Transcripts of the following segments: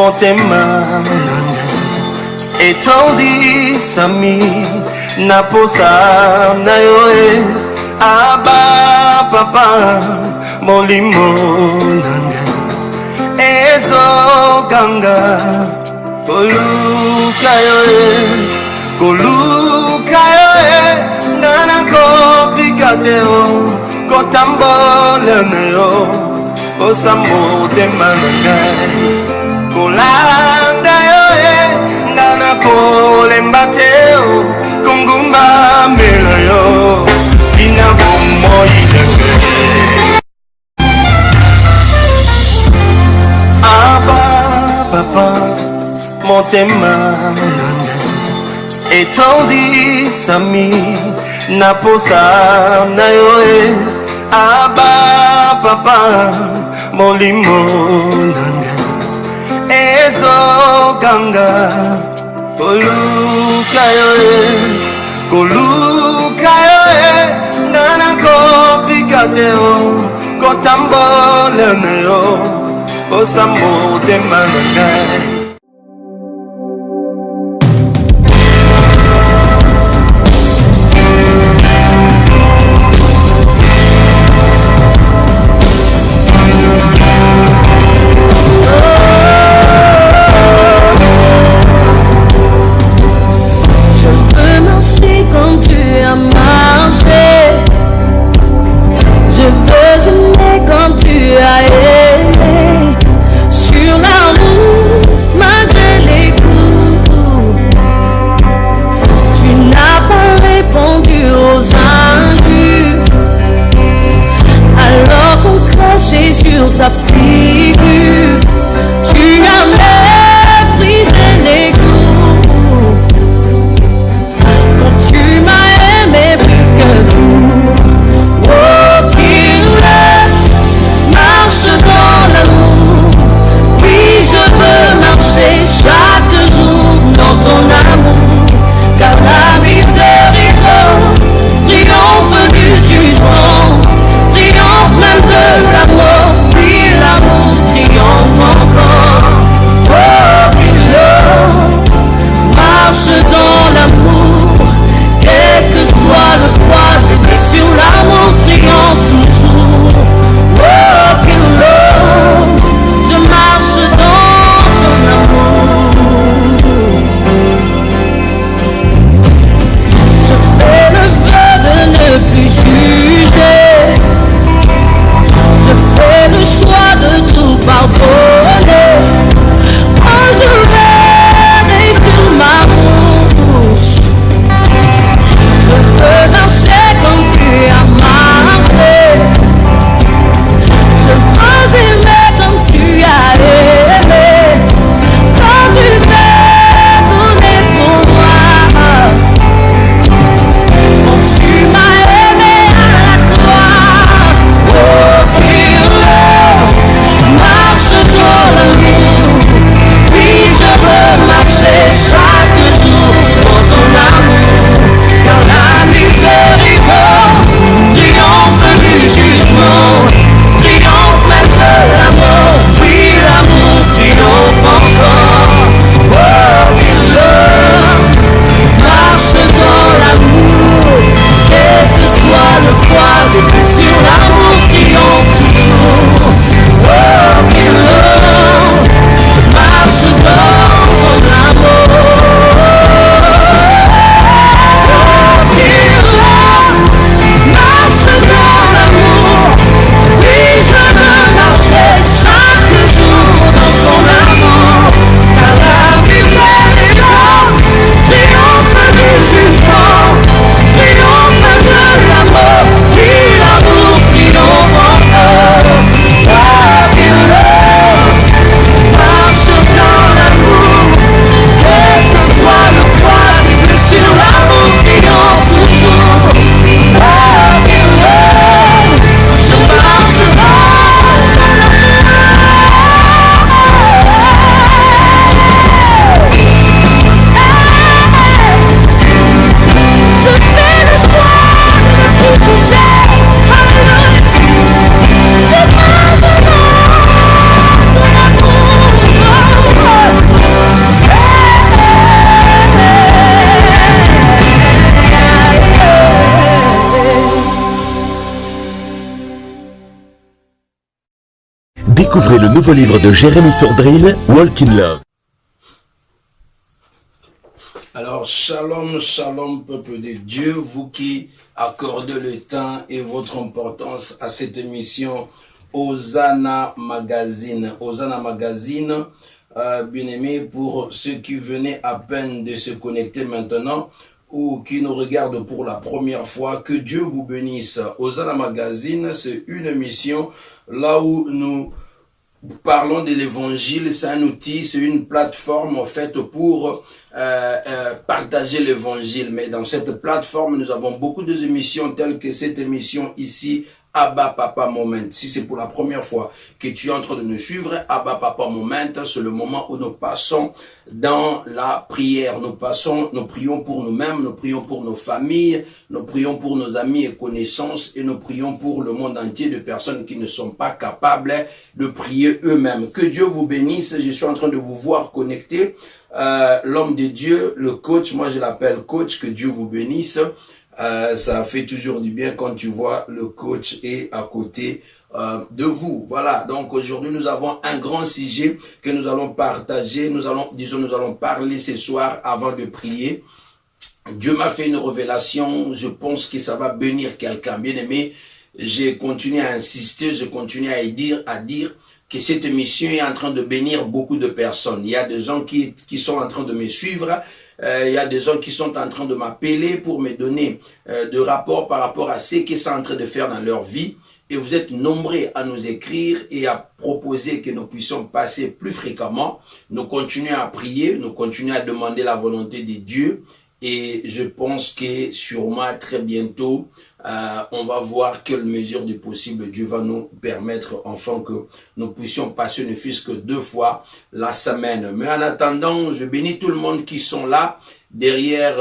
motema etondi sami naposa na yoe aba papa molimo nanga ezo ganga koluka yoe nana kotikateo kotambole nayo osamotema nanga kolanda yoe nana kolembateo kongumba mela yo tina bomoyilenge aba papa motema nanga etondi sami naposa na yoe aba papa molimo nanga ezo ganga koluka yoe nana kotikateo kotambole nayo osamotema nanga sur ta figure, tu as méprisé les coups. Quand tu m'as aimé plus que tout, oh qu'il marche dans l'amour. Oui, je veux marcher chaque jour dans ton amour, car la miséricorde triomphe du jugement, triomphe même de la mort, puis l'amour triomphe encore. Oh, qu'il marche dans l'amour, quel que soit le poids des blessures, l'amour triomphe toujours. Oh, qu'il je marche dans son amour. Je fais le vœu de ne plus juger, je fais le choix de tout pardonner. Oh, je vais sur ma bouche, je veux marcher comme tu as marché, je veux aimer comme tu as aimé, quand tu t'es donné pour moi, quand tu m'as aimé à la croix. Oh, qu'il marche dans Découvrez le nouveau livre de Jérémy Sourdril, Walk in Love. Alors, shalom, shalom, peuple de Dieu, vous qui accordez le temps et votre importance à cette émission Hosanna Magazine. Hosanna Magazine, bien-aimé, pour ceux qui venaient à peine de se connecter maintenant ou qui nous regardent pour la première fois, que Dieu vous bénisse. Hosanna Magazine, c'est une émission là où nous parlons de l'évangile. C'est un outil, c'est une plateforme en fait pour partager l'évangile. Mais dans cette plateforme, nous avons beaucoup d'émissions telles que cette émission ici, Abba Papa Moment. Si c'est pour la première fois que tu es en train de nous suivre, Abba Papa Moment, c'est le moment où nous passons dans la prière. Nous prions pour nous-mêmes, nous prions pour nos familles, nous prions pour nos amis et connaissances et nous prions pour le monde entier de personnes qui ne sont pas capables de prier eux-mêmes. Que Dieu vous bénisse. Je suis en train de vous voir connecté. L'homme de Dieu, le coach, moi je l'appelle coach, que Dieu vous bénisse. Ça fait toujours du bien quand tu vois le coach est à côté de vous. Voilà, donc aujourd'hui nous avons un grand sujet que nous allons partager. Nous allons parler ce soir avant de prier. Dieu m'a fait une révélation, je pense que ça va bénir quelqu'un. Bien aimé, j'ai continué à insister, je continue à dire que cette émission est en train de bénir beaucoup de personnes. Il y a des gens qui sont en train de me suivre. Il y a des gens qui sont en train de m'appeler pour me donner de rapports par rapport à ce qu'ils sont en train de faire dans leur vie. Et vous êtes nombreux à nous écrire et à proposer que nous puissions passer plus fréquemment. Nous continuons à prier, nous continuons à demander la volonté de Dieu. Et je pense que sûrement très bientôt, on va voir quelle mesure du possible Dieu va nous permettre enfin que nous puissions passer ne fût-ce que 2 fois la semaine. Mais en attendant, je bénis tout le monde qui sont là, derrière,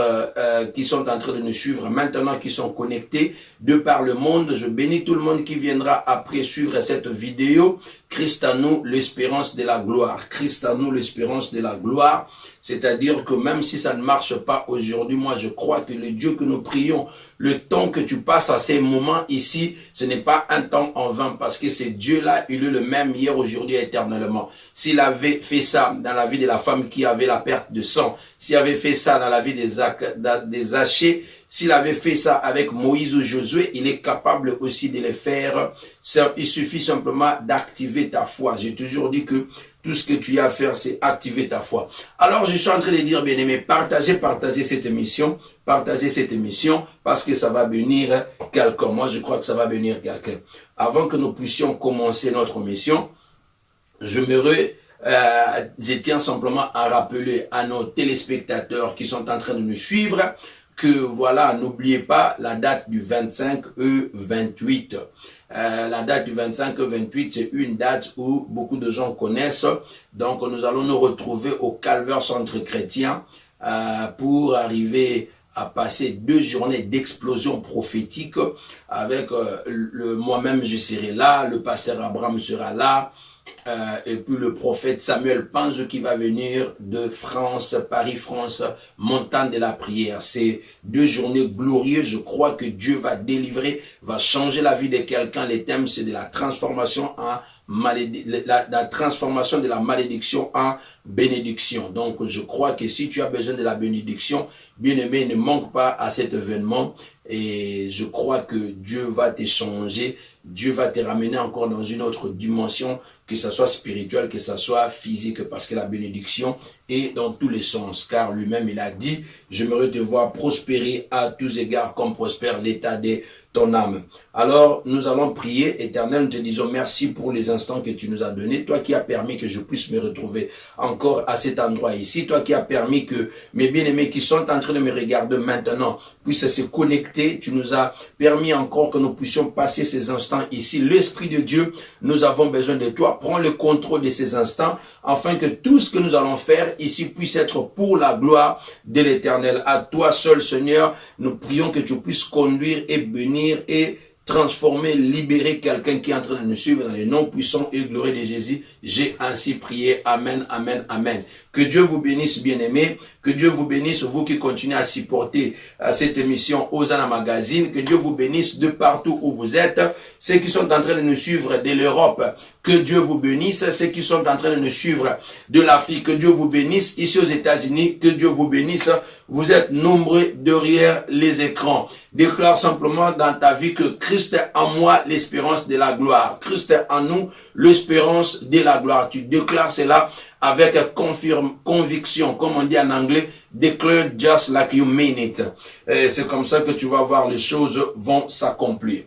qui sont en train de nous suivre maintenant, qui sont connectés de par le monde. Je bénis tout le monde qui viendra après suivre cette vidéo. Christ en nous, l'espérance de la gloire. Christ en nous, l'espérance de la gloire. C'est-à-dire que même si ça ne marche pas aujourd'hui, moi je crois que le Dieu que nous prions, le temps que tu passes à ces moments ici, ce n'est pas un temps en vain parce que c'est Dieu-là, il est le même hier, aujourd'hui, éternellement. S'il avait fait ça dans la vie de la femme qui avait la perte de sang, s'il avait fait ça dans la vie des Zachée, s'il avait fait ça avec Moïse ou Josué, il est capable aussi de le faire. Il suffit simplement d'activer ta foi. J'ai toujours dit que tout ce que tu as à faire, c'est activer ta foi. Alors, je suis en train de dire, bien aimé, partagez cette émission, parce que ça va bénir quelqu'un. Moi, je crois que ça va bénir quelqu'un. Avant que nous puissions commencer notre mission, je tiens simplement à rappeler à nos téléspectateurs qui sont en train de nous suivre que voilà, n'oubliez pas la date du 25/28. La date du 25/28, c'est une date où beaucoup de gens connaissent. Donc, nous allons nous retrouver au Calvaire Centre Chrétien pour arriver à passer 2 journées d'explosion prophétique avec moi-même, je serai là, le pasteur Abraham sera là, et puis le prophète Samuel Panzo qui va venir de France, Paris, France, montagne de la prière. C'est 2 journées glorieuses. Je crois que Dieu va délivrer, va changer la vie de quelqu'un. Les thèmes, c'est de la transformation la transformation de la malédiction en bénédiction. Donc, je crois que si tu as besoin de la bénédiction, bien aimé, ne manque pas à cet événement. Et je crois que Dieu va te changer, Dieu va te ramener encore dans une autre dimension, que ce soit spirituelle, que ce soit physique, parce que la bénédiction est dans tous les sens. Car lui-même, il a dit, j'aimerais te voir prospérer à tous égards comme prospère l'état de ton âme. Alors, nous allons prier. Éternel, nous te disons merci pour les instants que tu nous as donnés. Toi qui as permis que je puisse me retrouver encore à cet endroit ici. Toi qui as permis que mes bien-aimés qui sont en train de me regarder maintenant puissent se connecter. Tu nous as permis encore que nous puissions passer ces instants ici. L'Esprit de Dieu, nous avons besoin de toi. Prends le contrôle de ces instants afin que tout ce que nous allons faire ici puisse être pour la gloire de l'Éternel. À toi seul, Seigneur, nous prions que tu puisses conduire et bénir et transformer, libérer quelqu'un qui est en train de nous suivre dans les noms puissants et glorieux de Jésus. J'ai ainsi prié. Amen, amen, amen. Que Dieu vous bénisse, bien-aimés. Que Dieu vous bénisse, vous qui continuez à supporter cette émission Hosanna Magazine. Que Dieu vous bénisse de partout où vous êtes. Ceux qui sont en train de nous suivre de l'Europe, que Dieu vous bénisse. Ceux qui sont en train de nous suivre de l'Afrique, que Dieu vous bénisse. Ici aux États-Unis, que Dieu vous bénisse. Vous êtes nombreux derrière les écrans. Déclare simplement dans ta vie que Christ est en moi, l'espérance de la gloire. Christ est en nous, l'espérance de la gloire. Tu déclares cela avec conviction, comme on dit en anglais, declare just like you mean it. C'est comme ça que tu vas voir les choses vont s'accomplir.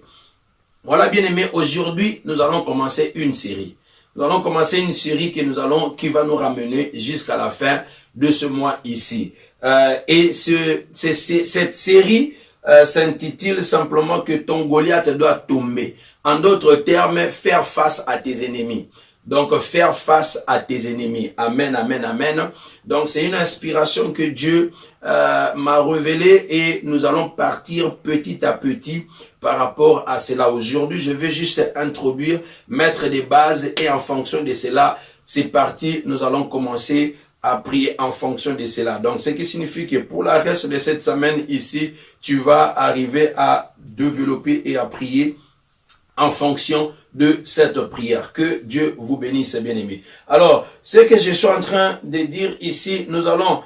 Voilà, bien aimé, aujourd'hui, nous allons commencer une série. Nous allons commencer une série qui va nous ramener jusqu'à la fin de ce mois ici. Et cette série s'intitule simplement que ton Goliath doit tomber. En d'autres termes, faire face à tes ennemis. Donc, faire face à tes ennemis. Amen, amen, amen. Donc, c'est une inspiration que Dieu m'a révélée et nous allons partir petit à petit par rapport à cela. Aujourd'hui, je vais juste introduire, mettre des bases et en fonction de cela, c'est parti. Nous allons commencer à prier en fonction de cela. Donc, ce qui signifie que pour le reste de cette semaine ici, tu vas arriver à développer et à prier en fonction de cette prière. Que Dieu vous bénisse, bien-aimés. Alors, ce que je suis en train de dire ici, nous allons,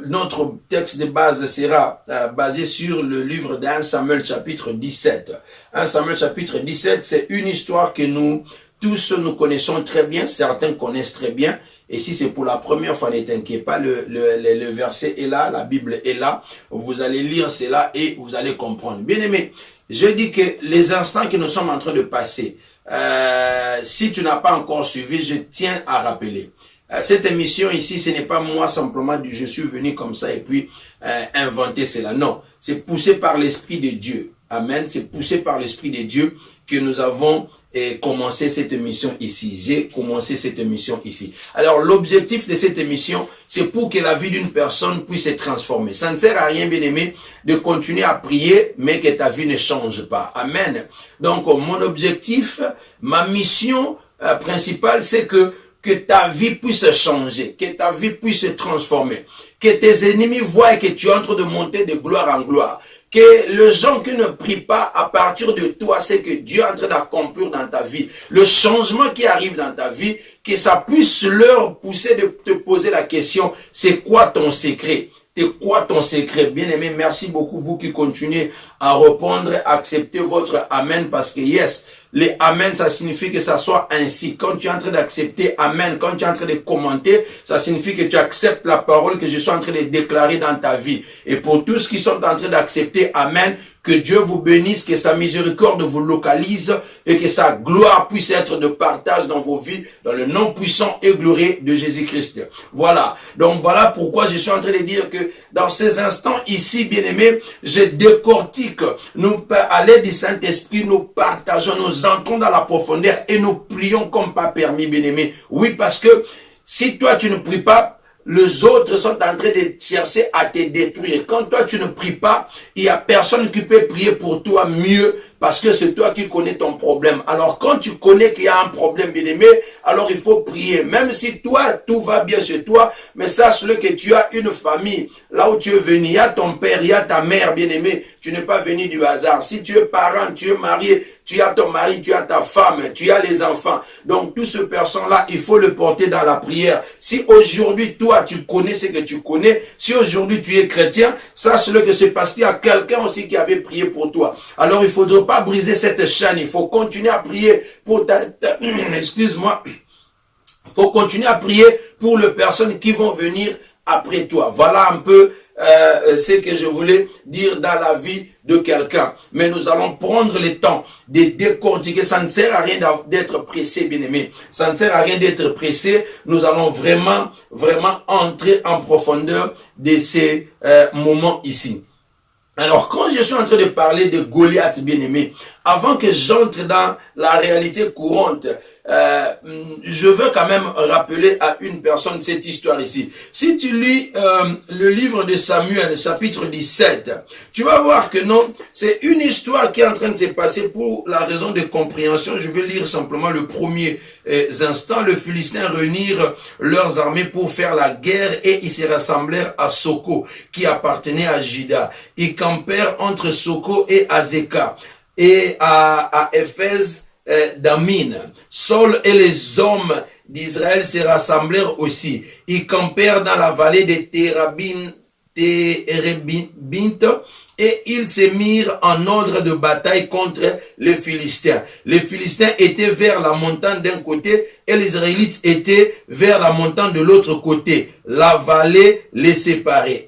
notre texte de base sera basé sur le livre d'1 Samuel chapitre 17. 1 Samuel chapitre 17, c'est une histoire que nous tous nous connaissons très bien, certains connaissent très bien. Et si c'est pour la première fois, ne t'inquiète pas, le verset est là, la Bible est là. Vous allez lire cela et vous allez comprendre. Bien-aimés, je dis que les instants que nous sommes en train de passer, si tu n'as pas encore suivi, je tiens à rappeler. Cette émission ici, ce n'est pas moi simplement je suis venu comme ça et puis inventer cela. Non, c'est poussé par l'Esprit de Dieu. Amen. C'est poussé par l'Esprit de Dieu que nous avons commencé cette émission ici. J'ai commencé cette émission ici. Alors, l'objectif de cette émission, c'est pour que la vie d'une personne puisse se transformer. Ça ne sert à rien, bien-aimé, de continuer à prier, mais que ta vie ne change pas. Amen. Donc, mon objectif, ma mission principale, c'est que ta vie puisse changer, que ta vie puisse se transformer, que tes ennemis voient que tu es en train de monter de gloire en gloire. Que les gens qui ne prient pas à partir de toi, c'est que Dieu est en train d'accomplir dans ta vie. Le changement qui arrive dans ta vie, que ça puisse leur pousser de te poser la question, c'est quoi ton secret? C'est quoi ton secret? Bien-aimé, merci beaucoup vous qui continuez à répondre, accepter votre amen parce que yes, les amen, ça signifie que ça soit ainsi. Quand tu es en train d'accepter amen, quand tu es en train de commenter, ça signifie que tu acceptes la parole que je suis en train de déclarer dans ta vie. Et pour tous qui sont en train d'accepter amen, que Dieu vous bénisse, que sa miséricorde vous localise et que sa gloire puisse être de partage dans vos vies, dans le nom puissant et glorieux de Jésus-Christ. Voilà. Donc voilà pourquoi je suis en train de dire que dans ces instants ici, bien-aimés, je décortique. Nous, à l'aide du Saint-Esprit, nous partageons, nous entrons dans la profondeur et nous prions comme pas permis, bien-aimés. Oui, parce que si toi tu ne pries pas, les autres sont en train de chercher à te détruire. Quand toi tu ne pries pas, il n'y a personne qui peut prier pour toi mieux parce que c'est toi qui connais ton problème. Alors quand tu connais qu'il y a un problème, bien-aimé, alors il faut prier. Même si toi, tout va bien chez toi, mais sache-le que tu as une famille. Là où tu es venu, il y a ton père, il y a ta mère, bien-aimé. Tu n'es pas venu du hasard. Si tu es parent, tu es marié, tu as ton mari, tu as ta femme, tu as les enfants. Donc tout ce personne-là, il faut le porter dans la prière. Si aujourd'hui, toi, tu connais ce que tu connais, si aujourd'hui tu es chrétien, sache-le que c'est parce qu'il y a quelqu'un aussi qui avait prié pour toi. Alors il ne faudra pas briser cette chaîne, il faut continuer à prier pour excuse-moi, il faut continuer à prier pour les personnes qui vont venir après toi. Voilà un peu ce que je voulais dire dans la vie de quelqu'un. Mais nous allons prendre le temps de décortiquer. Ça ne sert à rien d'être pressé, bien-aimé. Ça ne sert à rien d'être pressé. Nous allons vraiment entrer en profondeur de ces moments ici. Alors, quand je suis en train de parler de Goliath, bien-aimé, avant que j'entre dans la réalité courante, je veux quand même rappeler à une personne cette histoire ici. Si tu lis le livre de Samuel, chapitre 17, tu vas voir que non, c'est une histoire qui est en train de se passer pour la raison de compréhension. Je vais lire simplement le premier instant. Les Philistins réunirent leurs armées pour faire la guerre et ils se rassemblèrent à Soko, qui appartenait à Juda. Ils campèrent entre Soko et Azekah. Et à Éphèse, d'Amin. Saul et les hommes d'Israël se rassemblèrent aussi. Ils campèrent dans la vallée de Térébint et ils se mirent en ordre de bataille contre les Philistins. Les Philistins étaient vers la montagne d'un côté et les Israélites étaient vers la montagne de l'autre côté. La vallée les séparait.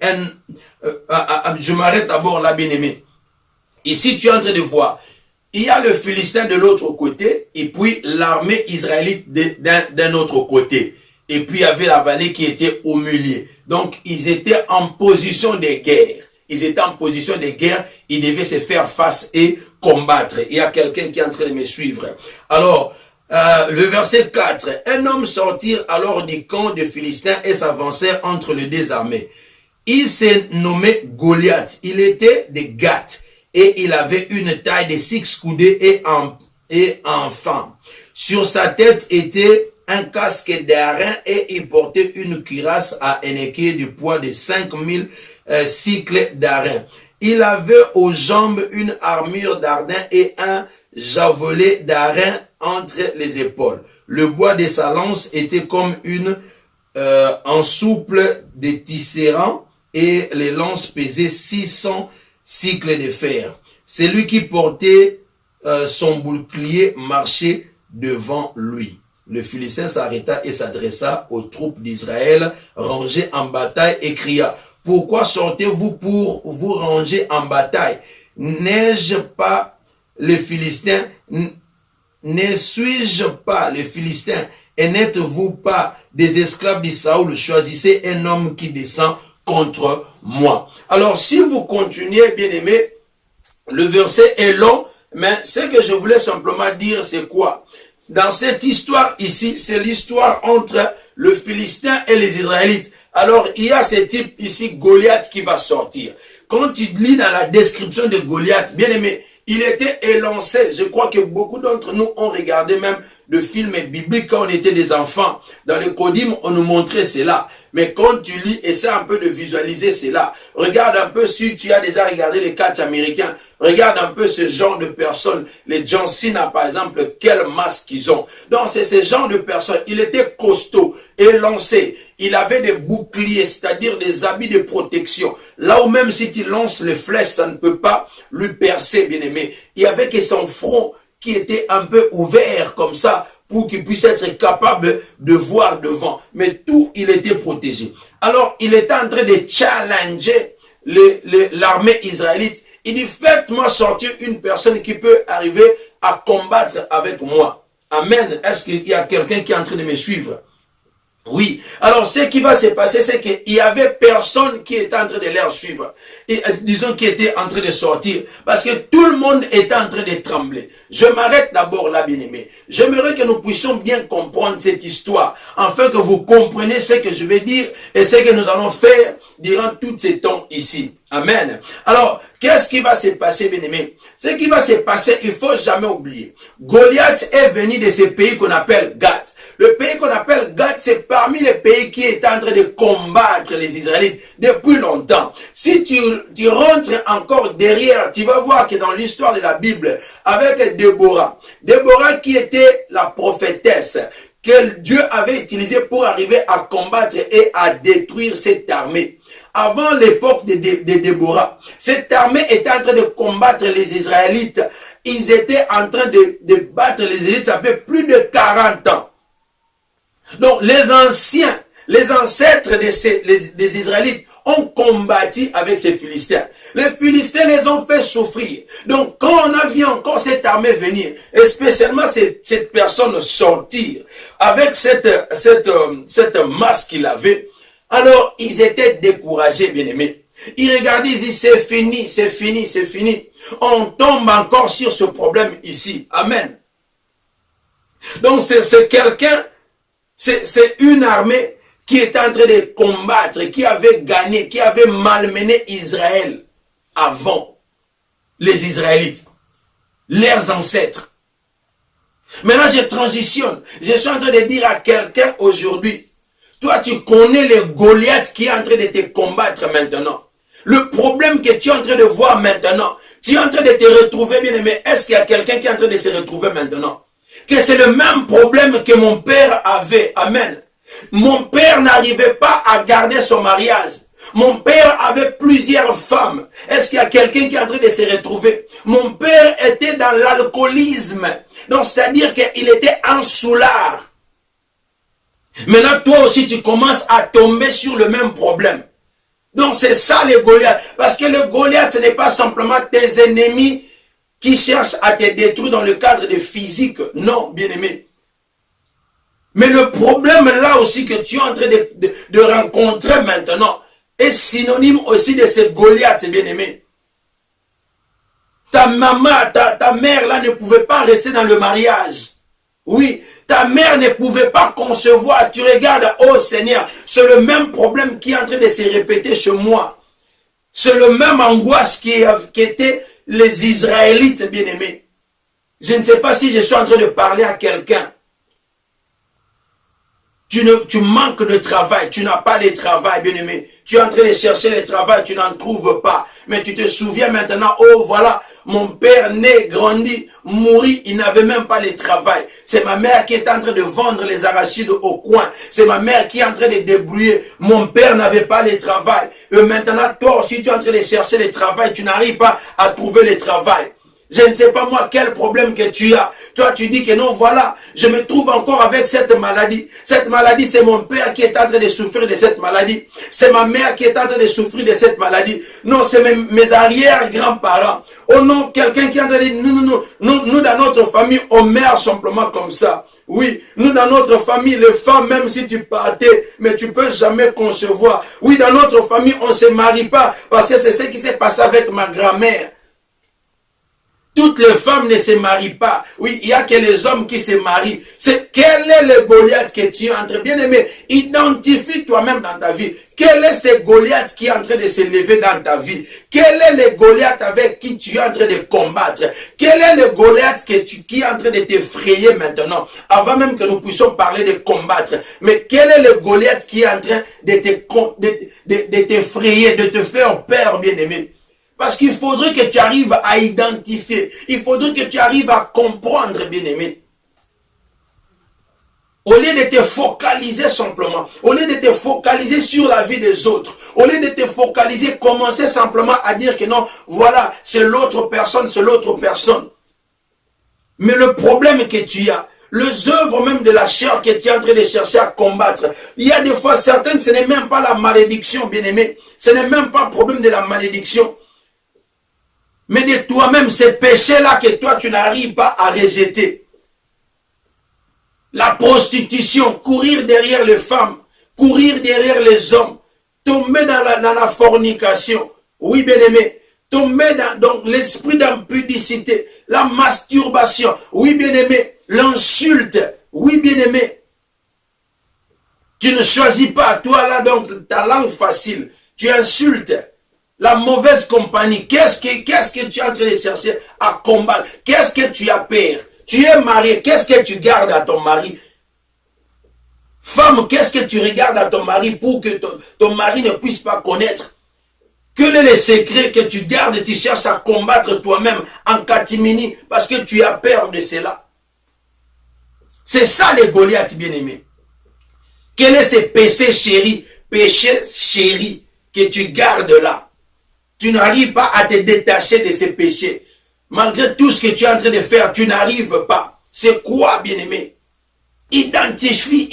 Je m'arrête d'abord là, bien-aimé. Ici, tu es en train de voir, il y a le Philistin de l'autre côté et puis l'armée israélite d'un autre côté. Et puis il y avait la vallée qui était au milieu. Donc ils étaient en position de guerre. Ils étaient en position de guerre, ils devaient se faire face et combattre. Il y a quelqu'un qui est en train de me suivre. Alors, le verset 4. Un homme sortit alors du camp des Philistins et s'avançait entre les deux armées. Il s'est nommé Goliath. Il était de Gath et il avait une taille de 6 coudées et en femme. Sur sa tête était un casque d'airain et il portait une cuirasse à énéquer du poids de 5000 cycles d'airain. Il avait aux jambes une armure d'ardin et un javelot d'airain entre les épaules. Le bois de sa lance était comme en souple de tisserand et les lances pesaient 600 cycles de fer. Celui qui portait son bouclier marchait devant lui. Le Philistin s'arrêta et s'adressa aux troupes d'Israël rangées en bataille et cria: pourquoi sortez-vous pour vous ranger en bataille? N'ai-je pas les Philistins? Ne suis-je pas les Philistins? Et n'êtes-vous pas des esclaves de Saoul? Choisissez un homme qui descend contre moi. Alors, si vous continuez, bien aimé, le verset est long, mais ce que je voulais simplement dire, c'est quoi? Dans cette histoire ici, c'est l'histoire entre le Philistin et les Israélites. Alors, il y a ce type ici, Goliath, qui va sortir. Quand tu lis dans la description de Goliath, bien aimé, il était élancé. Je crois que beaucoup d'entre nous ont regardé même de films bibliques quand on était des enfants. Dans le Codim, on nous montrait cela. Mais quand tu lis, essaie un peu de visualiser cela. Regarde un peu si tu as déjà regardé les catchs américains. Regarde un peu ce genre de personnes. Les John Cena, par exemple, quel masque ils ont. Donc, c'est ce genre de personnes. Il était costaud, élancé. Il avait des boucliers, c'est-à-dire des habits de protection. Là où même si tu lances les flèches, ça ne peut pas lui percer, bien aimé. Il y avait que son front qui était un peu ouvert comme ça pour qu'il puisse être capable de voir devant. Mais tout, il était protégé. Alors, il était en train de challenger l'armée israélite. Il dit, faites-moi sortir une personne qui peut arriver à combattre avec moi. Amen. Est-ce qu'il y a quelqu'un qui est en train de me suivre? Oui. Alors, ce qui va se passer, c'est qu'il y avait personne qui était en train de les suivre. Et, disons, qui était en train de sortir. Parce que tout le monde était en train de trembler. Je m'arrête d'abord là, bien-aimé. J'aimerais que nous puissions bien comprendre cette histoire. Afin que vous compreniez ce que je vais dire et ce que nous allons faire durant tous ces temps ici. Amen. Alors, qu'est-ce qui va se passer, bien-aimé? Ce qui va se passer, il ne faut jamais oublier. Goliath est venu de ce pays qu'on appelle Gath. Le pays qu'on appelle Gath, c'est parmi les pays qui est en train de combattre les Israélites depuis longtemps. Si tu rentres encore derrière, tu vas voir que dans l'histoire de la Bible, avec Déborah qui était la prophétesse, que Dieu avait utilisée pour arriver à combattre et à détruire cette armée. Avant l'époque de Déborah, cette armée était en train de combattre les Israélites. Ils étaient en train de battre les Israélites, ça fait plus de 40 ans. Donc, les ancêtres des Israélites ont combattu avec ces Philistins. Les Philistins les ont fait souffrir. Donc, quand on a vu encore cette armée venir, et spécialement cette personne sortir, avec cette masse qu'il avait, alors ils étaient découragés, bien-aimés. Ils regardaient, ils disaient, c'est fini, c'est fini, c'est fini. On tombe encore sur ce problème ici. Amen. Donc, c'est quelqu'un... C'est une armée qui était en train de combattre, qui avait gagné, qui avait malmené Israël avant les Israélites, leurs ancêtres. Maintenant, je transitionne. Je suis en train de dire à quelqu'un aujourd'hui, toi, tu connais les Goliaths qui est en train de te combattre maintenant. Le problème que tu es en train de voir maintenant, tu es en train de te retrouver, bien aimé. Est-ce qu'il y a quelqu'un qui est en train de se retrouver maintenant? que c'est le même problème que mon père avait. Amen. Mon père n'arrivait pas à garder son mariage. Mon père avait plusieurs femmes. Est-ce qu'il y a quelqu'un qui est en train de se retrouver? Mon père était dans l'alcoolisme. Donc, c'est-à-dire qu'il était un soulard. Maintenant, toi aussi, tu commences à tomber sur le même problème. Donc, c'est ça les Goliaths. Parce que le Goliath, ce n'est pas simplement tes ennemis qui cherchent à te détruire dans le cadre de physique. Non, bien-aimé. Mais le problème là aussi que tu es en train de rencontrer maintenant est synonyme aussi de ce Goliath, bien-aimé. Ta maman, ta mère là ne pouvait pas rester dans le mariage. Oui, ta mère ne pouvait pas concevoir. Tu regardes, oh Seigneur, c'est le même problème qui est en train de se répéter chez moi. C'est le même angoisse qui était les Israélites, bien-aimés. Je ne sais pas si je suis en train de parler à quelqu'un. Tu manques de travail, tu n'as pas de travail, bien-aimé. Tu es en train de chercher le travail, tu n'en trouves pas. Mais tu te souviens maintenant, oh voilà, mon père né, grandi, mourit, il n'avait même pas le travail. C'est ma mère qui est en train de vendre les arachides au coin. C'est ma mère qui est en train de débrouiller. Mon père n'avait pas le travail. Et maintenant, toi aussi, tu es en train de chercher le travail, tu n'arrives pas à trouver le travail. Je ne sais pas moi quel problème que tu as. Toi tu dis que non, voilà, je me trouve encore avec cette maladie. Cette maladie, c'est mon père qui est en train de souffrir de cette maladie. C'est ma mère qui est en train de souffrir de cette maladie. Non, c'est mes arrière-grands-parents. Oh non, quelqu'un qui est en train de dire, nous dans notre famille, on meurt simplement comme ça. Oui, nous dans notre famille, les femmes, même si tu partais, mais tu peux jamais concevoir. Oui, dans notre famille, on ne se marie pas parce que c'est ce qui s'est passé avec ma grand-mère. Toutes les femmes ne se marient pas. Oui, il n'y a que les hommes qui se marient. Quel est le Goliath que tu es en train, bien-aimé, identifie toi-même dans ta vie. Quel est ce Goliath qui est en train de se lever dans ta vie? Quel est le Goliath avec qui tu es en train de combattre? Quel est le Goliath qui est en train de t'effrayer maintenant? Avant même que nous puissions parler de combattre. Mais quel est le Goliath qui est en train de t'effrayer, de te faire peur, bien-aimé? Parce qu'il faudrait que tu arrives à identifier. Il faudrait que tu arrives à comprendre, bien-aimé. Au lieu de te focaliser simplement, au lieu de te focaliser sur la vie des autres, au lieu de te focaliser, commencer simplement à dire que non, voilà, c'est l'autre personne, c'est l'autre personne. Mais le problème que tu as, les œuvres même de la chair que tu es en train de chercher à combattre, il y a des fois certaines, ce n'est même pas la malédiction, bien-aimé. Ce n'est même pas le problème de la malédiction. Mais de toi-même, ces péchés-là que toi, tu n'arrives pas à rejeter. La prostitution, courir derrière les femmes, courir derrière les hommes, tomber dans la fornication. Oui, bien-aimé. Tomber dans l'esprit d'impudicité, la masturbation. Oui, bien-aimé. L'insulte. Oui, bien-aimé. Tu ne choisis pas, toi là, donc, ta langue facile. Tu insultes. La mauvaise compagnie, qu'est-ce que tu es en train de chercher à combattre? Qu'est-ce que tu as peur? Tu es marié, qu'est-ce que tu gardes à ton mari? Femme, qu'est-ce que tu regardes à ton mari pour que ton mari ne puisse pas connaître? Quel est le secret que tu gardes et tu cherches à combattre toi-même en catimini parce que tu as peur de cela? C'est ça les Goliaths, bien-aimés. Quel est ce péché chéri que tu gardes là? Tu n'arrives pas à te détacher de ces péchés. Malgré tout ce que tu es en train de faire, tu n'arrives pas. C'est quoi, bien-aimé? Identifie,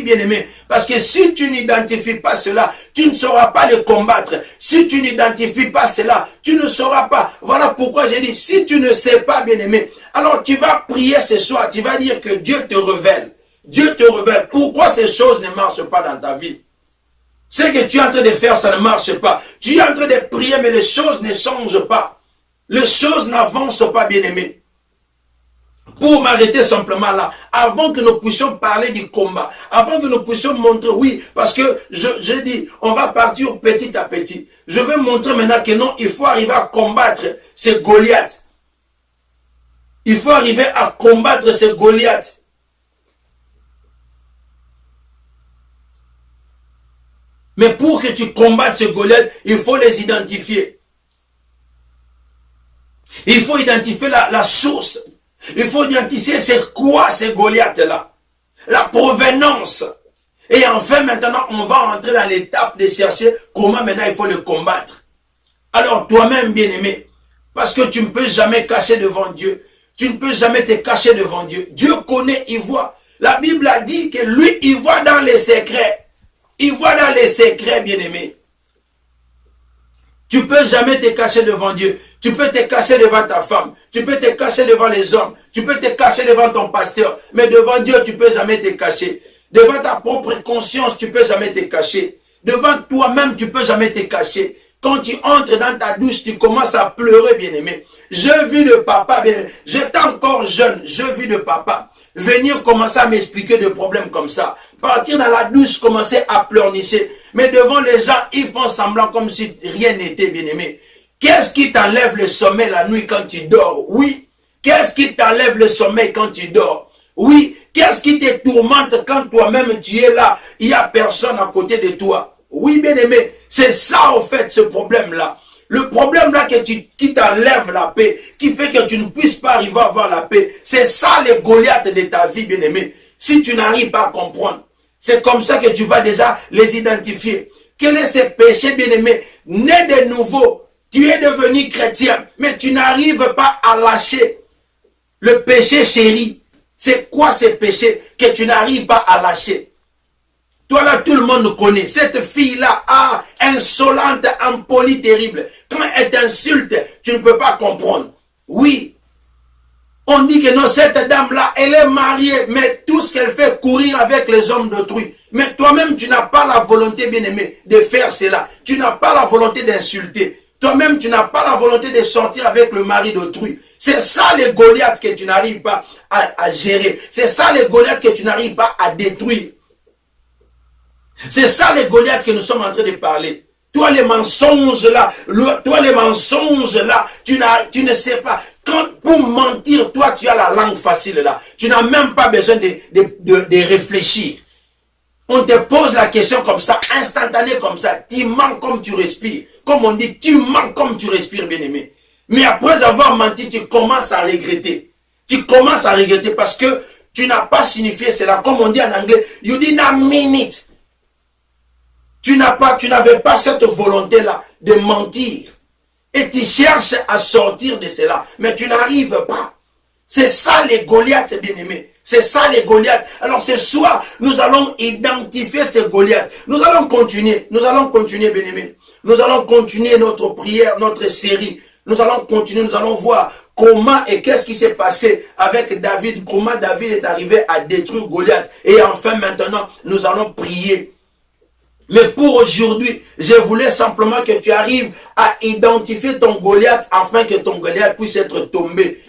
bien-aimé. Parce que si tu n'identifies pas cela, tu ne sauras pas le combattre. Si tu n'identifies pas cela, tu ne sauras pas. Voilà pourquoi j'ai dit, si tu ne sais pas, bien-aimé, alors tu vas prier ce soir, tu vas dire que Dieu te révèle. Dieu te révèle. Pourquoi ces choses ne marchent pas dans ta vie? Ce que tu es en train de faire, ça ne marche pas. Tu es en train de prier, mais les choses ne changent pas. Les choses n'avancent pas, bien-aimé. Pour m'arrêter simplement là, avant que nous puissions parler du combat, avant que nous puissions montrer, oui, parce que je dis, on va partir petit à petit. Je vais montrer maintenant que non, il faut arriver à combattre ces Goliaths. Il faut arriver à combattre ces Goliaths. Mais pour que tu combattes ces Goliaths, il faut les identifier. Il faut identifier la source. Il faut identifier c'est quoi ces Goliaths-là. La provenance. Et enfin, maintenant, on va entrer dans l'étape de chercher comment maintenant il faut le combattre. Alors, toi-même, bien-aimé, parce que tu ne peux jamais cacher devant Dieu. Tu ne peux jamais te cacher devant Dieu. Dieu connaît, il voit. La Bible a dit que lui, il voit dans les secrets. Il voit dans les secrets, bien-aimé. Tu ne peux jamais te cacher devant Dieu. Tu peux te cacher devant ta femme. Tu peux te cacher devant les hommes. Tu peux te cacher devant ton pasteur. Mais devant Dieu, tu ne peux jamais te cacher. Devant ta propre conscience, tu ne peux jamais te cacher. Devant toi-même, tu ne peux jamais te cacher. Quand tu entres dans ta douche, tu commences à pleurer, bien-aimé. Je vis le papa, bien-aimé. J'étais encore jeune. Je vis le papa. Venir commencer à m'expliquer des problèmes comme ça. Partir dans la douche, commencer à pleurnicher. Mais devant les gens, ils font semblant comme si rien n'était, bien-aimé. Qu'est-ce qui t'enlève le sommeil la nuit quand tu dors? Oui. Qu'est-ce qui t'enlève le sommeil quand tu dors? Oui. Qu'est-ce qui te tourmente quand toi-même tu es là? Il n'y a personne à côté de toi. Oui, bien-aimé. C'est ça, en fait, ce problème-là. Le problème là qui t'enlève la paix, qui fait que tu ne puisses pas arriver à avoir la paix, c'est ça les Goliaths de ta vie, bien-aimé. Si tu n'arrives pas à comprendre, c'est comme ça que tu vas déjà les identifier. Quel est ce péché, bien-aimé? Né de nouveau, tu es devenu chrétien, mais tu n'arrives pas à lâcher le péché chéri. C'est quoi ce péché que tu n'arrives pas à lâcher? Toi là, tout le monde connaît. Cette fille-là, insolente, impolie, terrible. Quand elle t'insulte, tu ne peux pas comprendre. Oui. On dit que non, cette dame-là, elle est mariée, mais tout ce qu'elle fait, courir avec les hommes d'autrui. Mais toi-même, tu n'as pas la volonté, bien-aimé, de faire cela. Tu n'as pas la volonté d'insulter. Toi-même, tu n'as pas la volonté de sortir avec le mari d'autrui. C'est ça les Goliaths que tu n'arrives pas à gérer. C'est ça les Goliaths que tu n'arrives pas à détruire. C'est ça les Goliaths que nous sommes en train de parler. Toi les mensonges là, tu ne sais pas. Quand pour mentir, toi tu as la langue facile là. Tu n'as même pas besoin de réfléchir. On te pose la question comme ça, instantané comme ça. Tu mens comme tu respires. Comme on dit, tu mens comme tu respires, bien-aimé. Mais après avoir menti, tu commences à regretter. Tu commences à regretter parce que tu n'as pas signifié cela. Comme on dit en anglais, you did not mean it. Tu n'avais pas cette volonté-là de mentir. Et tu cherches à sortir de cela. Mais tu n'arrives pas. C'est ça les Goliaths, bien-aimés. C'est ça les Goliaths. Alors ce soir, nous allons identifier ces Goliaths. Nous allons continuer, bien-aimés. Nous allons continuer notre prière, notre série. Nous allons continuer, nous allons voir comment et qu'est-ce qui s'est passé avec David. Comment David est arrivé à détruire Goliath. Et enfin maintenant, nous allons prier. Mais pour aujourd'hui, je voulais simplement que tu arrives à identifier ton Goliath afin que ton Goliath puisse être tombé.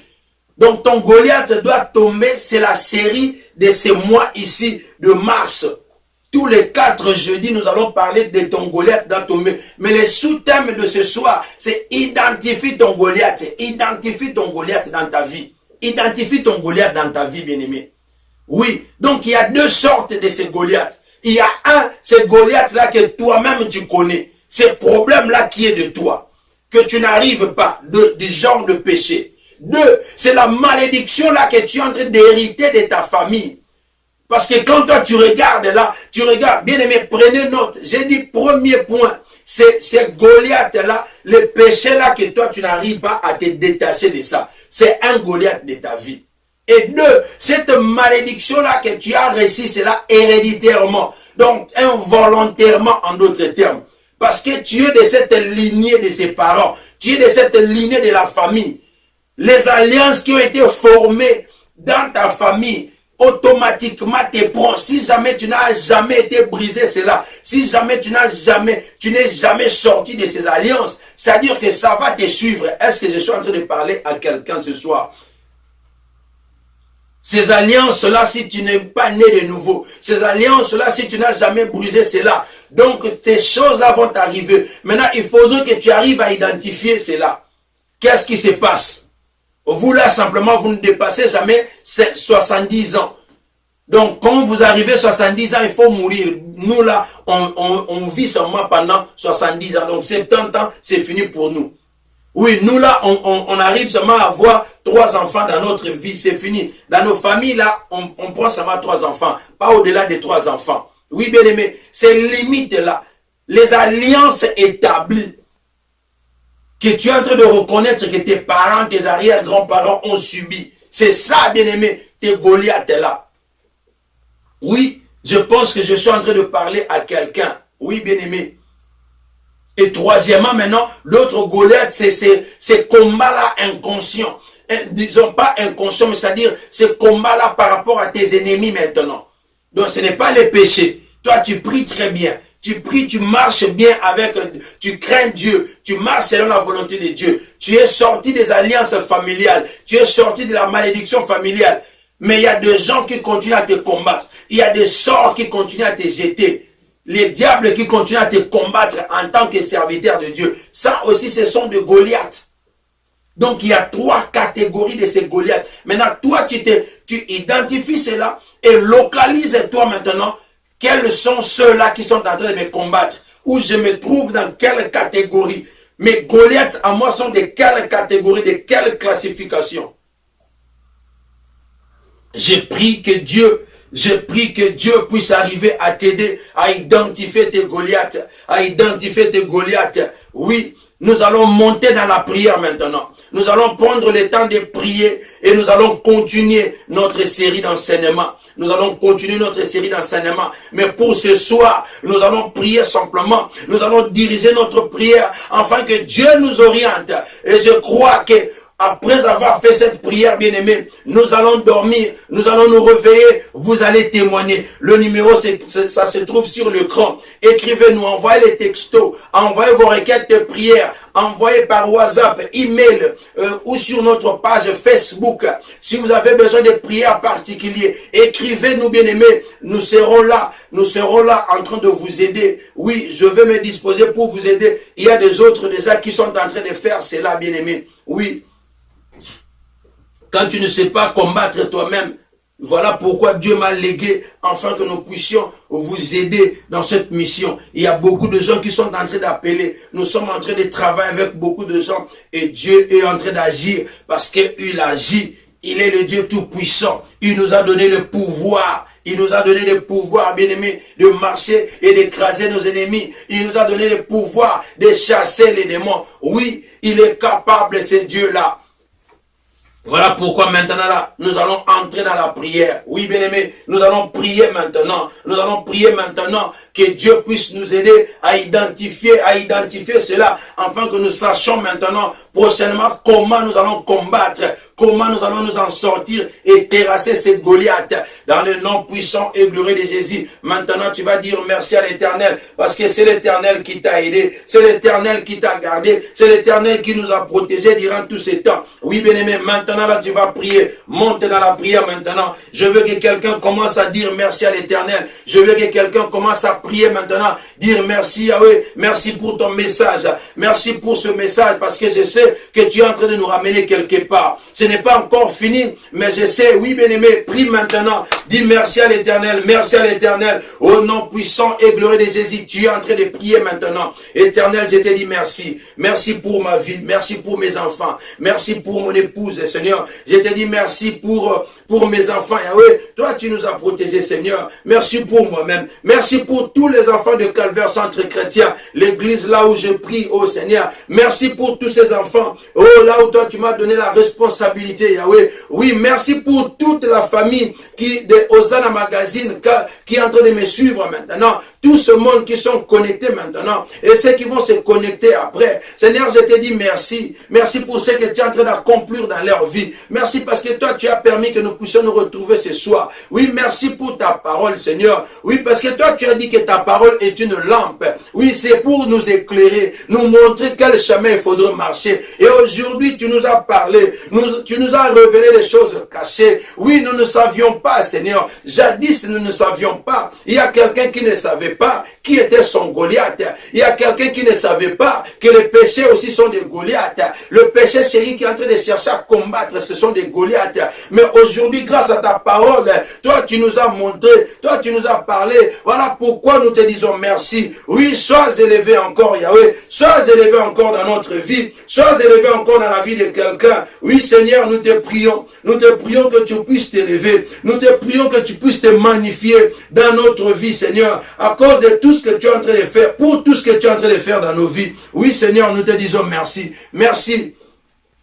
Donc ton Goliath doit tomber, c'est la série de ces mois ici de mars. Tous les 4 jeudis, nous allons parler de ton Goliath doit tomber. Mais le sous-thème de ce soir, c'est identifie ton Goliath. Identifie ton Goliath dans ta vie. Identifie ton Goliath dans ta vie, bien-aimé. Oui, donc il y a 2 sortes de ces Goliaths. Il y a un, ce Goliath-là que toi-même tu connais. Ce problème-là qui est de toi. Que tu n'arrives pas, du genre de péché. 2, c'est la malédiction là que tu es en train d'hériter de ta famille. Parce que quand toi tu regardes là, bien aimé, prenez note. J'ai dit premier point, c'est Goliath là, le péché là que toi tu n'arrives pas à te détacher de ça. C'est un Goliath de ta vie. Et 2, cette malédiction là que tu as reçue, c'est là héréditairement. Donc involontairement en d'autres termes. Parce que tu es de cette lignée de ses parents. Tu es de cette lignée de la famille. Les alliances qui ont été formées dans ta famille, automatiquement te prend. Si jamais tu n'as jamais été brisé cela, si jamais tu n'es jamais sorti de ces alliances, c'est-à-dire que ça va te suivre. Est-ce que je suis en train de parler à quelqu'un ce soir? Ces alliances-là, si tu n'es pas né de nouveau, ces alliances-là, si tu n'as jamais brisé cela, donc ces choses-là vont t'arriver. Maintenant, il faudrait que tu arrives à identifier cela. Qu'est-ce qui se passe? Vous là, simplement, vous ne dépassez jamais 70 ans. Donc, quand vous arrivez à 70 ans, il faut mourir. Nous là, on vit seulement pendant 70 ans. Donc, 70 ans, c'est fini pour nous. Oui, nous là, on arrive seulement à avoir 3 enfants dans notre vie, c'est fini. Dans nos familles là, on prend seulement 3 enfants, pas au-delà des 3 enfants. Oui, bien aimé, ces limites là, les alliances établies, que tu es en train de reconnaître que tes parents, tes arrière-grands-parents ont subi. C'est ça, bien aimé, tes Goliaths là. Oui, je pense que je suis en train de parler à quelqu'un. Oui, bien aimé. Et troisièmement, maintenant, l'autre Goliath, c'est ces combats-là inconscients. Disons pas inconscients, mais c'est-à-dire ces combats-là par rapport à tes ennemis maintenant. Donc, ce n'est pas les péchés. Toi, tu pries très bien. Tu pries, tu marches bien avec, tu crains Dieu, tu marches selon la volonté de Dieu. Tu es sorti des alliances familiales, tu es sorti de la malédiction familiale. Mais il y a des gens qui continuent à te combattre. Il y a des sorts qui continuent à te jeter. Les diables qui continuent à te combattre en tant que serviteur de Dieu. Ça aussi, ce sont des Goliaths. Donc, il y a 3 catégories de ces Goliaths. Maintenant, toi, tu identifies cela et localise-toi maintenant. Quels sont ceux-là qui sont en train de me combattre? Où je me trouve dans quelle catégorie? Mes Goliaths à moi sont de quelle catégorie, de quelle classification? Je prie que Dieu puisse arriver à t'aider à identifier tes Goliaths, Oui, nous allons monter dans la prière maintenant. Nous allons prendre le temps de prier et nous allons continuer notre série d'enseignement. Mais pour ce soir, nous allons prier simplement. Nous allons diriger notre prière afin que Dieu nous oriente. Et je crois que après avoir fait cette prière, bien-aimé, nous allons dormir, nous allons nous réveiller, vous allez témoigner. Le numéro, ça se trouve sur l'écran. Écrivez-nous, envoyez les textos, envoyez vos requêtes de prière, envoyez par WhatsApp, email ou sur notre page Facebook. Si vous avez besoin de prières particulières, écrivez-nous, bien-aimés. Nous serons là en train de vous aider. Oui, je vais me disposer pour vous aider. Il y a des autres déjà qui sont en train de faire cela, bien-aimés. Oui. Quand tu ne sais pas combattre toi-même, voilà pourquoi Dieu m'a légué afin que nous puissions vous aider dans cette mission. Il y a beaucoup de gens qui sont en train d'appeler. Nous sommes en train de travailler avec beaucoup de gens et Dieu est en train d'agir parce qu'il agit. Il est le Dieu tout-puissant. Il nous a donné le pouvoir. Il nous a donné le pouvoir, bien-aimé, de marcher et d'écraser nos ennemis. Il nous a donné le pouvoir de chasser les démons. Oui, il est capable, ce Dieu-là. Voilà pourquoi maintenant là, nous allons entrer dans la prière. Oui, bien-aimé, nous allons prier maintenant. Nous allons prier maintenant que Dieu puisse nous aider à identifier cela, afin que nous sachions maintenant, prochainement, comment nous allons combattre, comment nous allons nous en sortir et terrasser cette Goliath dans le nom puissant et glorieux de Jésus. Maintenant, tu vas dire merci à l'Éternel, parce que c'est l'Éternel qui t'a aidé, c'est l'Éternel qui t'a gardé, c'est l'Éternel qui nous a protégés durant tous ces temps. Oui, bien-aimé, maintenant là, tu vas prier, monte dans la prière maintenant. Je veux que quelqu'un commence à dire merci à l'Éternel. Je veux que quelqu'un commence à prier maintenant, dire merci Yahweh, merci pour ton message, merci pour ce message, parce que je sais que tu es en train de nous ramener quelque part. Ce n'est pas encore fini, mais je sais, oui bien-aimé, prie maintenant, dis merci à l'Éternel, au nom puissant et glorieux de Jésus, tu es en train de prier maintenant. Éternel, je te dis merci, merci pour ma vie, merci pour mes enfants, merci pour mon épouse, Seigneur, je te dis merci pour mes enfants, Yahweh, toi tu nous as protégés, Seigneur, merci pour moi-même, merci pour tous les enfants de Calvaire Centre Chrétien, l'église là où je prie, oh Seigneur, merci pour tous ces enfants, oh là où toi tu m'as donné la responsabilité, Yahweh, oui, merci pour toute la famille de Hosanna Magazine qui est en train de me suivre maintenant, tout ce monde qui sont connectés maintenant, et ceux qui vont se connecter après, Seigneur, je te dis merci, merci pour ce que tu es en train d'accomplir dans leur vie, merci parce que toi tu as permis que nous puissions nous retrouver ce soir, oui, merci pour ta parole, Seigneur, oui, parce que toi tu as dit que ta parole est une lampe, oui, c'est pour nous éclairer, nous montrer quel chemin il faudra marcher, et aujourd'hui tu nous as parlé, tu nous as révélé des choses cachées, oui, nous ne savions pas, Seigneur, jadis nous ne savions pas, il y a quelqu'un qui ne savait pas qui était son Goliath. Il y a quelqu'un qui ne savait pas que les péchés aussi sont des Goliaths. Le péché chéri qui est en train de chercher à combattre, ce sont des Goliaths. Mais aujourd'hui, grâce à ta parole, toi tu nous as montré, toi tu nous as parlé. Voilà pourquoi nous te disons merci. Oui, sois élevé encore, Yahweh. Sois élevé encore dans notre vie. Sois élevé encore dans la vie de quelqu'un. Oui, Seigneur, nous te prions. Nous te prions que tu puisses t'élever. Nous te prions que tu puisses te magnifier dans notre vie, Seigneur, à cause de tout ce que tu es en train de faire, pour tout ce que tu es en train de faire dans nos vies. Oui, Seigneur, nous te disons merci. Merci.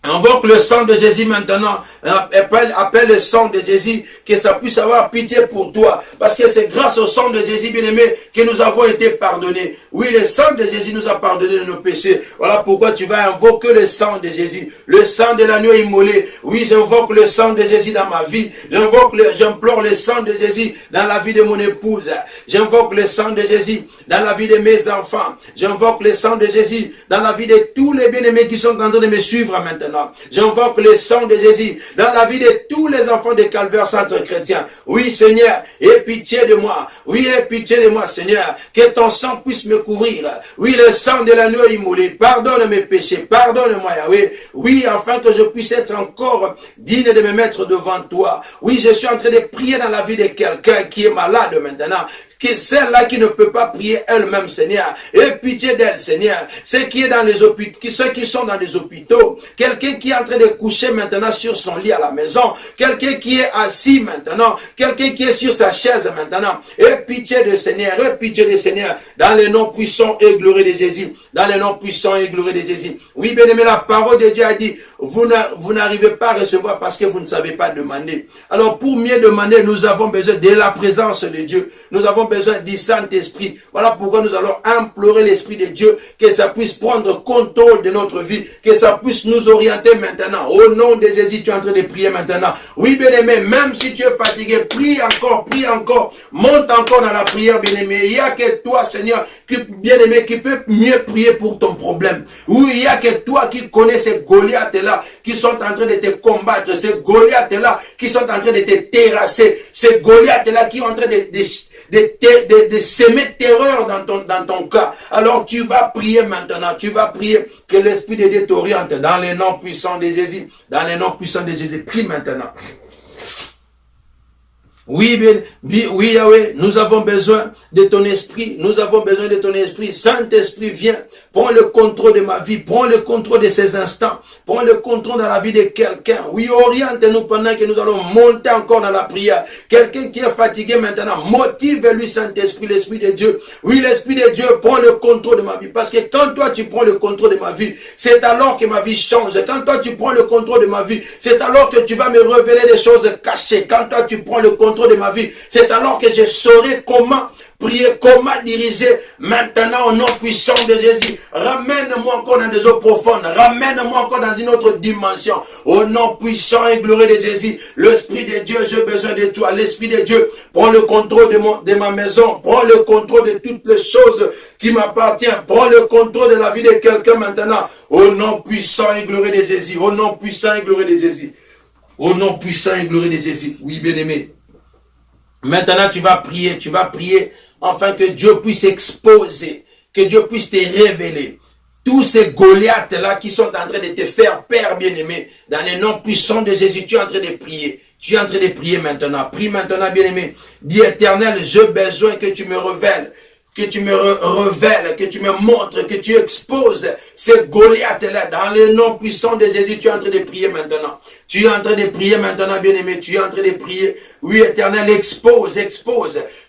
Invoque le sang de Jésus maintenant, appelle le sang de Jésus, que ça puisse avoir pitié pour toi, parce que c'est grâce au sang de Jésus, bien-aimé, que nous avons été pardonnés. Oui, le sang de Jésus nous a pardonné de nos péchés. Voilà pourquoi tu vas invoquer le sang de Jésus, le sang de l'agneau immolé. Oui, j'invoque le sang de Jésus dans ma vie, j'implore le sang de Jésus dans la vie de mon épouse, j'invoque le sang de Jésus dans la vie de mes enfants, j'invoque le sang de Jésus dans la vie de tous les bien-aimés qui sont en train de me suivre maintenant. J'invoque le sang de Jésus dans la vie de tous les enfants de Calvaire Centre Chrétien. Oui, Seigneur, aie pitié de moi. Oui, aie pitié de moi, Seigneur. Que ton sang puisse me couvrir. Oui, le sang de l'agneau immolé. Pardonne mes péchés. Pardonne-moi, Yahweh. Oui, afin que je puisse être encore digne de me mettre devant toi. Oui, je suis en train de prier dans la vie de quelqu'un qui est malade maintenant. Celle-là qui ne peut pas prier elle-même, Seigneur. Aie pitié d'elle, Seigneur. Ceux qui sont dans les hôpitaux, quelqu'un qui est en train de coucher maintenant sur son lit à la maison, quelqu'un qui est assis maintenant, quelqu'un qui est sur sa chaise maintenant. Aie pitié de Seigneur, aie pitié de Seigneur, dans le nom puissant et glorieux de Jésus. Dans le nom puissant et glorieux de Jésus. Oui, bien aimé, la parole de Dieu a dit, vous n'arrivez pas à recevoir parce que vous ne savez pas demander. Alors, pour mieux demander, nous avons besoin de la présence de Dieu. Nous avons besoin du Saint-Esprit. Voilà pourquoi nous allons implorer l'Esprit de Dieu, que ça puisse prendre contrôle de notre vie, que ça puisse nous orienter maintenant. Au nom de Jésus, tu es en train de prier maintenant. Oui, bien-aimé, même si tu es fatigué, prie encore, monte encore dans la prière, bien-aimé. Il n'y a que toi, Seigneur, bien-aimé, qui peut mieux prier pour ton problème. Oui, il n'y a que toi qui connais ces Goliaths-là, qui sont en train de te combattre, ces Goliaths-là, qui sont en train de te terrasser, ces Goliaths-là qui sont en train de s'aimer terreur dans ton cas. Alors tu vas prier maintenant, tu vas prier que l'Esprit de Dieu t'oriente dans le nom puissant de Jésus. Dans le nom puissant de Jésus, prie maintenant. Oui, oui, Yahweh, nous avons besoin de ton esprit. Nous avons besoin de ton esprit. Saint-Esprit, viens. Prends le contrôle de ma vie. Prends le contrôle de ces instants. Prends le contrôle dans la vie de quelqu'un. Oui, oriente-nous pendant que nous allons monter encore dans la prière. Quelqu'un qui est fatigué maintenant, motive-lui, Saint-Esprit, l'Esprit de Dieu. Oui, l'Esprit de Dieu prend le contrôle de ma vie. Parce que quand toi, tu prends le contrôle de ma vie, c'est alors que ma vie change. Quand toi, tu prends le contrôle de ma vie, c'est alors que tu vas me révéler des choses cachées. Quand toi, tu prends le contrôle de ma vie, c'est alors que je saurai comment prier, comment diriger maintenant au nom puissant de Jésus. Ramène-moi encore dans des eaux profondes, ramène-moi encore dans une autre dimension, au nom puissant et glorieux de Jésus. L'Esprit de Dieu, j'ai besoin de toi. L'Esprit de Dieu, prends le contrôle de ma maison, prends le contrôle de toutes les choses qui m'appartiennent, prends le contrôle de la vie de quelqu'un maintenant, au nom puissant et glorieux de Jésus, au nom puissant et glorieux de Jésus, au nom puissant et glorieux de Jésus. Oui, bien-aimé. Maintenant, tu vas prier, afin que Dieu puisse exposer, que Dieu puisse te révéler tous ces Goliaths-là qui sont en train de te faire peur, bien-aimé. Dans le nom puissant de Jésus, tu es en train de prier. Tu es en train de prier maintenant. Prie maintenant, bien-aimé. Dis, Éternel, j'ai besoin que tu me révèles, que tu me révèles, que tu me montres, que tu exposes ces Goliaths-là. Dans le nom puissant de Jésus, tu es en train de prier maintenant. Tu es en train de prier maintenant, bien-aimé. Tu es en train de prier. Oui, Éternel, expose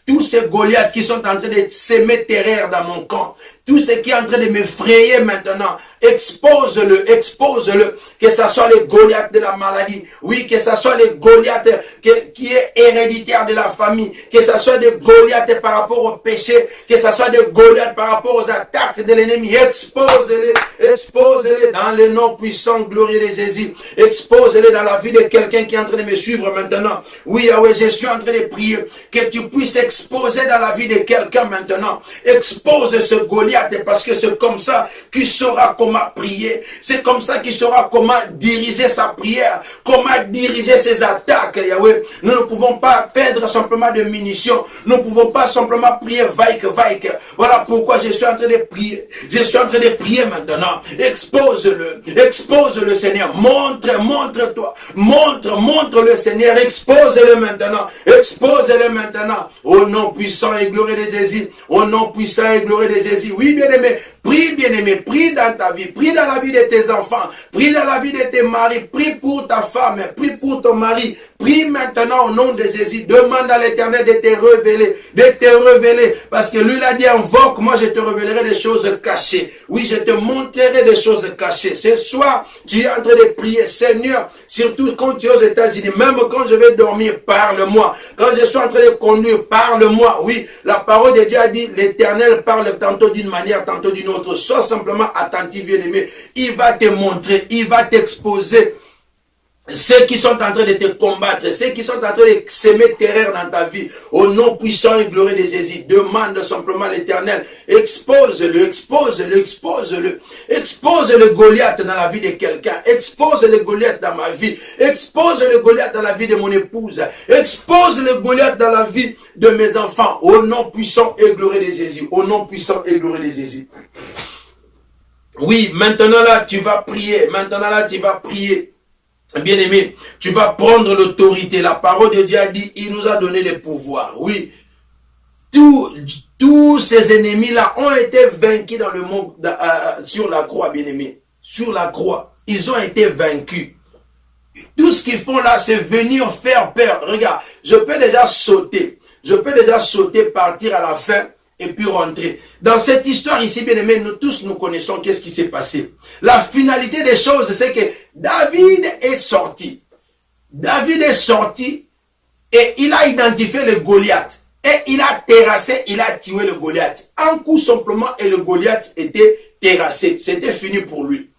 tous ces Goliaths qui sont en train de s'aimer terreur dans mon camp. Tout ce qui est en train de m'effrayer maintenant, expose-le, que ce soit les Goliaths de la maladie, oui, que ce soit les Goliaths qui est héréditaire de la famille, que ce soit des Goliaths par rapport au péché, que ce soit des Goliaths par rapport aux attaques de l'ennemi, expose-les dans le nom puissant, glorieux de Jésus, expose-les dans la vie de quelqu'un qui est en train de me suivre maintenant. Oui, Yahweh, je suis en train de prier que tu puisses exposer dans la vie de quelqu'un maintenant, expose ce Goliath Goliath, parce que c'est comme ça qu'il saura comment prier. C'est comme ça qu'il saura comment diriger sa prière, comment diriger ses attaques, Yahweh. Nous ne pouvons pas perdre simplement de munitions. Nous ne pouvons pas simplement prier vaïque. Voilà pourquoi je suis en train de prier. Je suis en train de prier maintenant. Expose-le, Seigneur. Montre-toi. Montre le Seigneur. Expose-le maintenant. Au nom puissant et glorieux de Jésus. Au nom puissant et glorieux de Jésus. Oui, bien-aimé. Prie, bien-aimé, prie dans ta vie, prie dans la vie de tes enfants, prie dans la vie de tes maris, prie pour ta femme, prie pour ton mari, prie maintenant au nom de Jésus, demande à l'Éternel de te révéler, parce que lui l'a dit, invoque, moi je te révélerai des choses cachées, oui, je te montrerai des choses cachées. Ce soir, tu es en train de prier, Seigneur, surtout quand tu es aux États-Unis, même quand je vais dormir, parle-moi, quand je suis en train de conduire, parle-moi, oui, la parole de Dieu a dit, l'Éternel parle tantôt d'une manière, tantôt d'une autre. Sois simplement attentif, bien-aimé. Il va te montrer, il va t'exposer ceux qui sont en train de te combattre, ceux qui sont en train de s'aimer terreur dans ta vie. Au nom puissant et glorieux de Jésus, demande simplement à l'Éternel. Expose-le. Expose le Goliath dans la vie de quelqu'un. Expose le Goliath dans ma vie. Expose le Goliath dans la vie de mon épouse. Expose le Goliath dans la vie de mes enfants. Au nom puissant et glorieux de Jésus. Au nom puissant et glorieux de Jésus. Oui, maintenant là, tu vas prier. Bien-aimé, tu vas prendre l'autorité. La parole de Dieu a dit, il nous a donné le pouvoir. Oui, tous ces ennemis-là ont été vaincus dans le monde, sur la croix, bien-aimé. Sur la croix, ils ont été vaincus. Tout ce qu'ils font là, c'est venir faire peur. Regarde, je peux déjà sauter, partir à la fin et puis rentrer. Dans cette histoire ici, bien aimé, nous tous nous connaissons qu'est-ce qui s'est passé. La finalité des choses, c'est que David est sorti. Et il a identifié le Goliath. Et il a terrassé, il a tué le Goliath. Un coup simplement, et le Goliath était terrassé. C'était fini pour lui.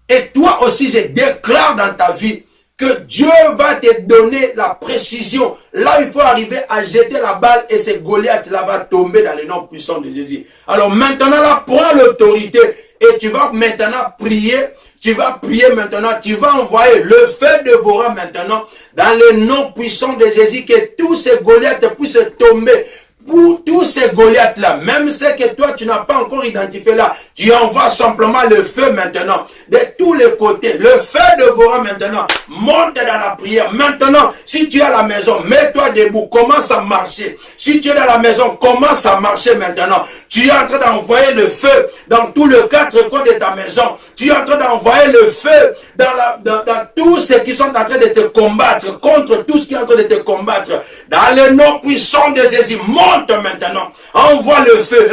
Et toi aussi, je déclare dans ta vie que Dieu va te donner la précision. Là, il faut arriver à jeter la balle et ce Goliath-là va tomber dans le nom puissant de Jésus. Alors maintenant, là, prends l'autorité et tu vas maintenant prier. Tu vas prier maintenant. Tu vas envoyer le feu dévorant maintenant dans le nom puissant de Jésus, que tous ces Goliaths puissent tomber. Pour tous ces Goliaths-là, même ceux que toi, tu n'as pas encore identifié là, tu envoies simplement le feu maintenant, de tous les côtés. Le feu dévorant maintenant, monte dans la prière. Maintenant, si tu es à la maison, mets-toi debout, commence à marcher. Si tu es dans la maison, commence à marcher maintenant. Tu es en train d'envoyer le feu dans tous les quatre coins de ta maison. Tu es en train d'envoyer le feu dans tous ceux qui sont en train de te combattre, contre tout ce qui est en train de te combattre. Dans le nom puissant de Jésus, monte maintenant. Envoie le feu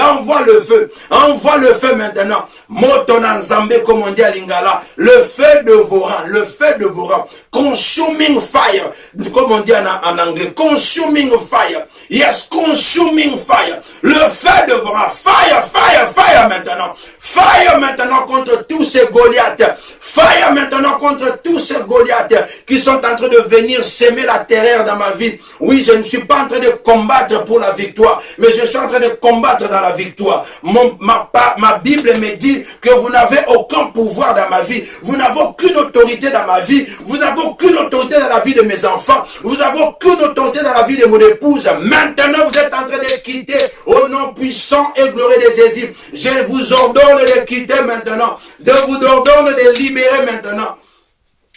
maintenant. Motonan Zambé, comme on dit à Lingala. Le feu dévorant. Consuming fire. Comme on dit en anglais. Consuming fire. Yes, consuming fire. Le feu dévorant. Fire maintenant. Fire maintenant contre tous ces Goliaths. Fire maintenant contre tous ces Goliaths qui sont en train de venir s'aimer la terreur dans ma vie. Oui, je ne suis pas en train de combattre pour la victoire, mais je suis en train de combattre dans la victoire. Ma Bible me dit que vous n'avez aucun pouvoir dans ma vie. Vous n'avez aucune autorité dans ma vie. Vous n'avez aucune autorité dans la vie de mes enfants. Vous n'avez aucune autorité dans la vie de mon épouse. Maintenant, vous êtes en train de quitter au nom puissant et glorieux de Jésus. Je vous ordonne de quitter maintenant. Je vous ordonne de libérer maintenant.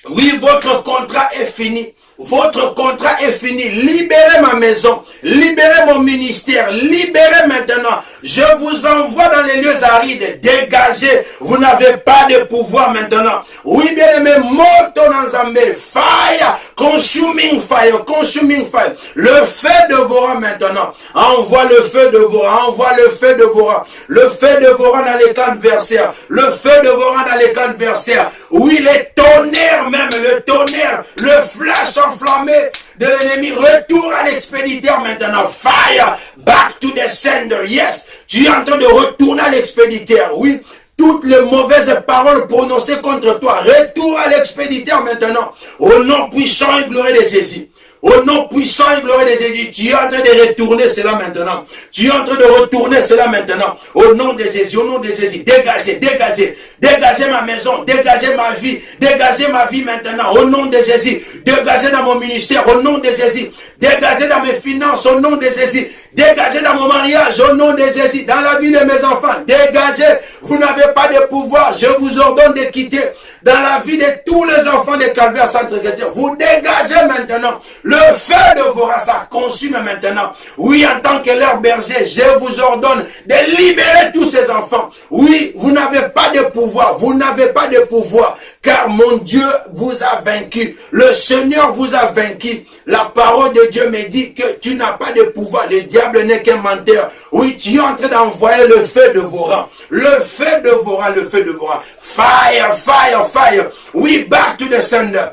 Oui, votre contrat est fini. Votre contrat est fini. Libérez ma maison. Libérez mon ministère. Libérez maintenant. Je vous envoie dans les lieux arides. Dégagez. Vous n'avez pas de pouvoir maintenant. Oui, bien aimé. Moto Nzambé. Fire. Consuming fire. Consuming fire. Le feu dévorant maintenant. Envoie le feu dévorant. Envoie le feu dévorant. Le feu dévorant dans les camps adversaires. Le feu dévorant dans les camps adversaires. Oui, les tonnerres même. Le tonnerre. Le flash enflammé de l'ennemi. Retour à l'expéditeur maintenant. Fire. Back to the sender. Yes. Tu es en train de retourner à l'expéditeur. Oui. Toutes les mauvaises paroles prononcées contre toi. Retour à l'expéditeur maintenant. Au nom puissant et glorieux de Jésus. Au nom puissant et glorieux de Jésus, tu es en train de retourner cela maintenant. Tu es en train de retourner cela maintenant. Au nom de Jésus, au nom de Jésus, dégagez, dégagez. Dégagez ma maison, dégagez ma vie maintenant. Au nom de Jésus, dégagez dans mon ministère. Au nom de Jésus, dégagez dans mes finances. Au nom de Jésus, dégagez dans mon mariage. Au nom de Jésus, dans la vie de mes enfants. Dégagez. Vous n'avez pas de pouvoir. Je vous ordonne de quitter. Dans la vie de tous les enfants de Calvaire Centre-Chrétien, vous dégagez maintenant. Le feu de vos races a consume maintenant. Oui, en tant que leur berger, je vous ordonne de libérer tous ces enfants. Oui, vous n'avez pas de pouvoir. Vous n'avez pas de pouvoir. Car mon Dieu vous a vaincu. Le Seigneur vous a vaincu. La parole de Dieu me dit que tu n'as pas de pouvoir. Le diable n'est qu'un menteur. Oui, tu es en train d'envoyer le feu de vos rangs. Le feu de vos rangs, le feu de vos rangs. Fire, fire, fire. We back to the sender.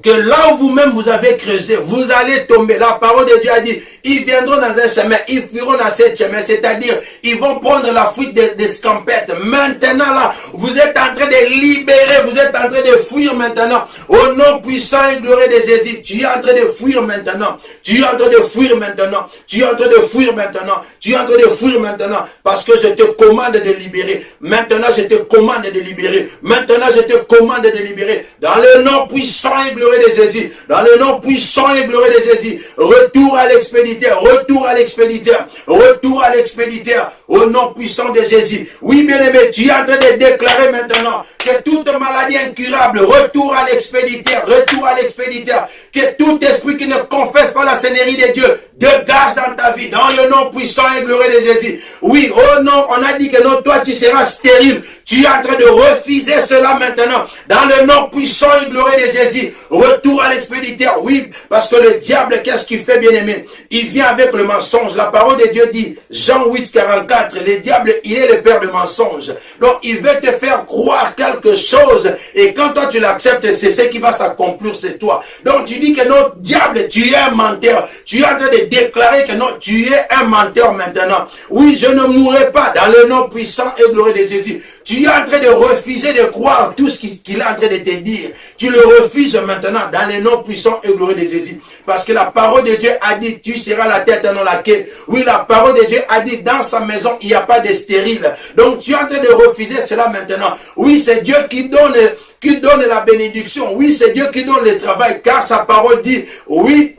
Que là où vous-même vous avez creusé, vous allez tomber. La parole de Dieu a dit, ils viendront dans un chemin, ils fuiront dans ce chemin, c'est-à-dire, ils vont prendre la fuite des scampettes. Maintenant là, vous êtes en train de libérer, vous êtes en train de fuir maintenant. Au nom puissant et glorieux de Jésus, tu es en train de fuir maintenant. Tu es en train de fuir maintenant. Tu es en train de fuir maintenant. Tu es en train de fuir maintenant. Parce que je te commande de libérer. Maintenant, je te commande de libérer. Maintenant, je te commande de libérer. Dans le nom puissant et glorieux de Jésus, dans le nom puissant et glorieux de Jésus, retour à l'expéditeur, retour à l'expéditeur, retour à l'expéditeur, au nom puissant de Jésus. Oui, bien-aimé, tu es en train de déclarer maintenant que toute maladie incurable, retour à l'expéditeur, retour à l'expéditeur, que tout esprit qui ne confesse pas la Seigneurie de Dieu, dégage dans ta vie, dans le nom puissant et glorieux de Jésus. Oui, oh non, on a dit que non, toi tu seras stérile. Tu es en train de refuser cela maintenant, dans le nom puissant et glorieux de Jésus. Retour à l'expéditeur, oui, parce que le diable, qu'est-ce qu'il fait, bien-aimé? Il vient avec le mensonge. La parole de Dieu dit, Jean 8, 44, le diable, il est le père de mensonges. Donc, il veut te faire croire quelque chose, et quand toi tu l'acceptes, c'est ce qui va s'accomplir, c'est toi. Donc, tu dis que non, diable, tu es un menteur. Tu es en train de déclarer que non, tu es un menteur maintenant. Oui, je ne mourrai pas, dans le nom puissant et glorieux de Jésus. Tu es en train de refuser de croire tout ce qu'il est en train de te dire. Tu le refuses maintenant dans le nom puissant et glorieux de Jésus. Parce que la parole de Dieu a dit, tu seras la tête et non la queue. Oui, la parole de Dieu a dit, dans sa maison, il n'y a pas de stérile. Donc tu es en train de refuser cela maintenant. Oui, c'est Dieu qui donne la bénédiction. Oui, c'est Dieu qui donne le travail. Car sa parole dit, oui,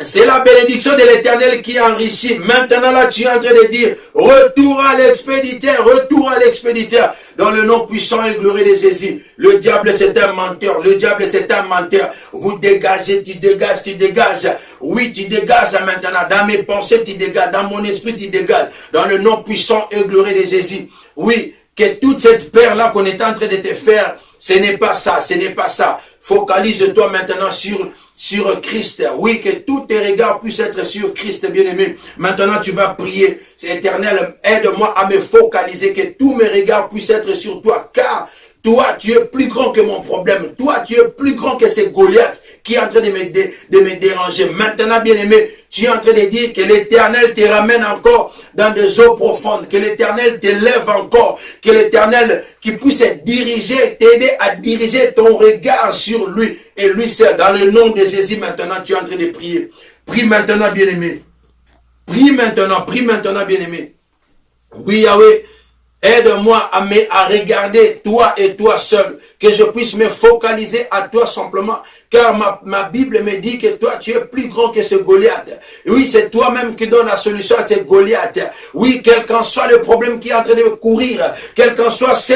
c'est la bénédiction de l'Éternel qui enrichit. Maintenant là, tu es en train de dire, retour à l'expéditeur, retour à l'expéditeur. Dans le nom puissant et glorieux de Jésus. Le diable c'est un menteur. Le diable c'est un menteur. Vous dégagez, tu dégages, tu dégages. Oui, tu dégages maintenant. Dans mes pensées, tu dégages. Dans mon esprit, tu dégages. Dans le nom puissant et glorieux de Jésus. Oui, que toute cette paire-là qu'on est en train de te faire, ce n'est pas ça, ce n'est pas ça. Focalise-toi maintenant sur Christ. Oui, que tous tes regards puissent être sur Christ, bien-aimé. Maintenant, tu vas prier. C'est Éternel, aide-moi à me focaliser, que tous mes regards puissent être sur toi, car toi, tu es plus grand que mon problème. Toi, tu es plus grand que ces Goliath qui est en train de me déranger. Maintenant, bien-aimé, tu es en train de dire que l'Éternel te ramène encore dans des eaux profondes, que l'Éternel te lève encore, que l'Éternel qui puisse diriger, t'aider à diriger ton regard sur lui et lui seul. Dans le nom de Jésus, maintenant, tu es en train de prier. Prie maintenant, bien-aimé. Prie maintenant, bien-aimé. Oui, Yahweh. Aide-moi à regarder toi et toi seul, que je puisse me focaliser à toi simplement, car ma Bible me dit que toi, tu es plus grand que ce Goliath. Oui, c'est toi-même qui donne la solution à ce Goliath. Oui, quel qu'en soit le problème qui est en train de me courir, quel qu'en soit ce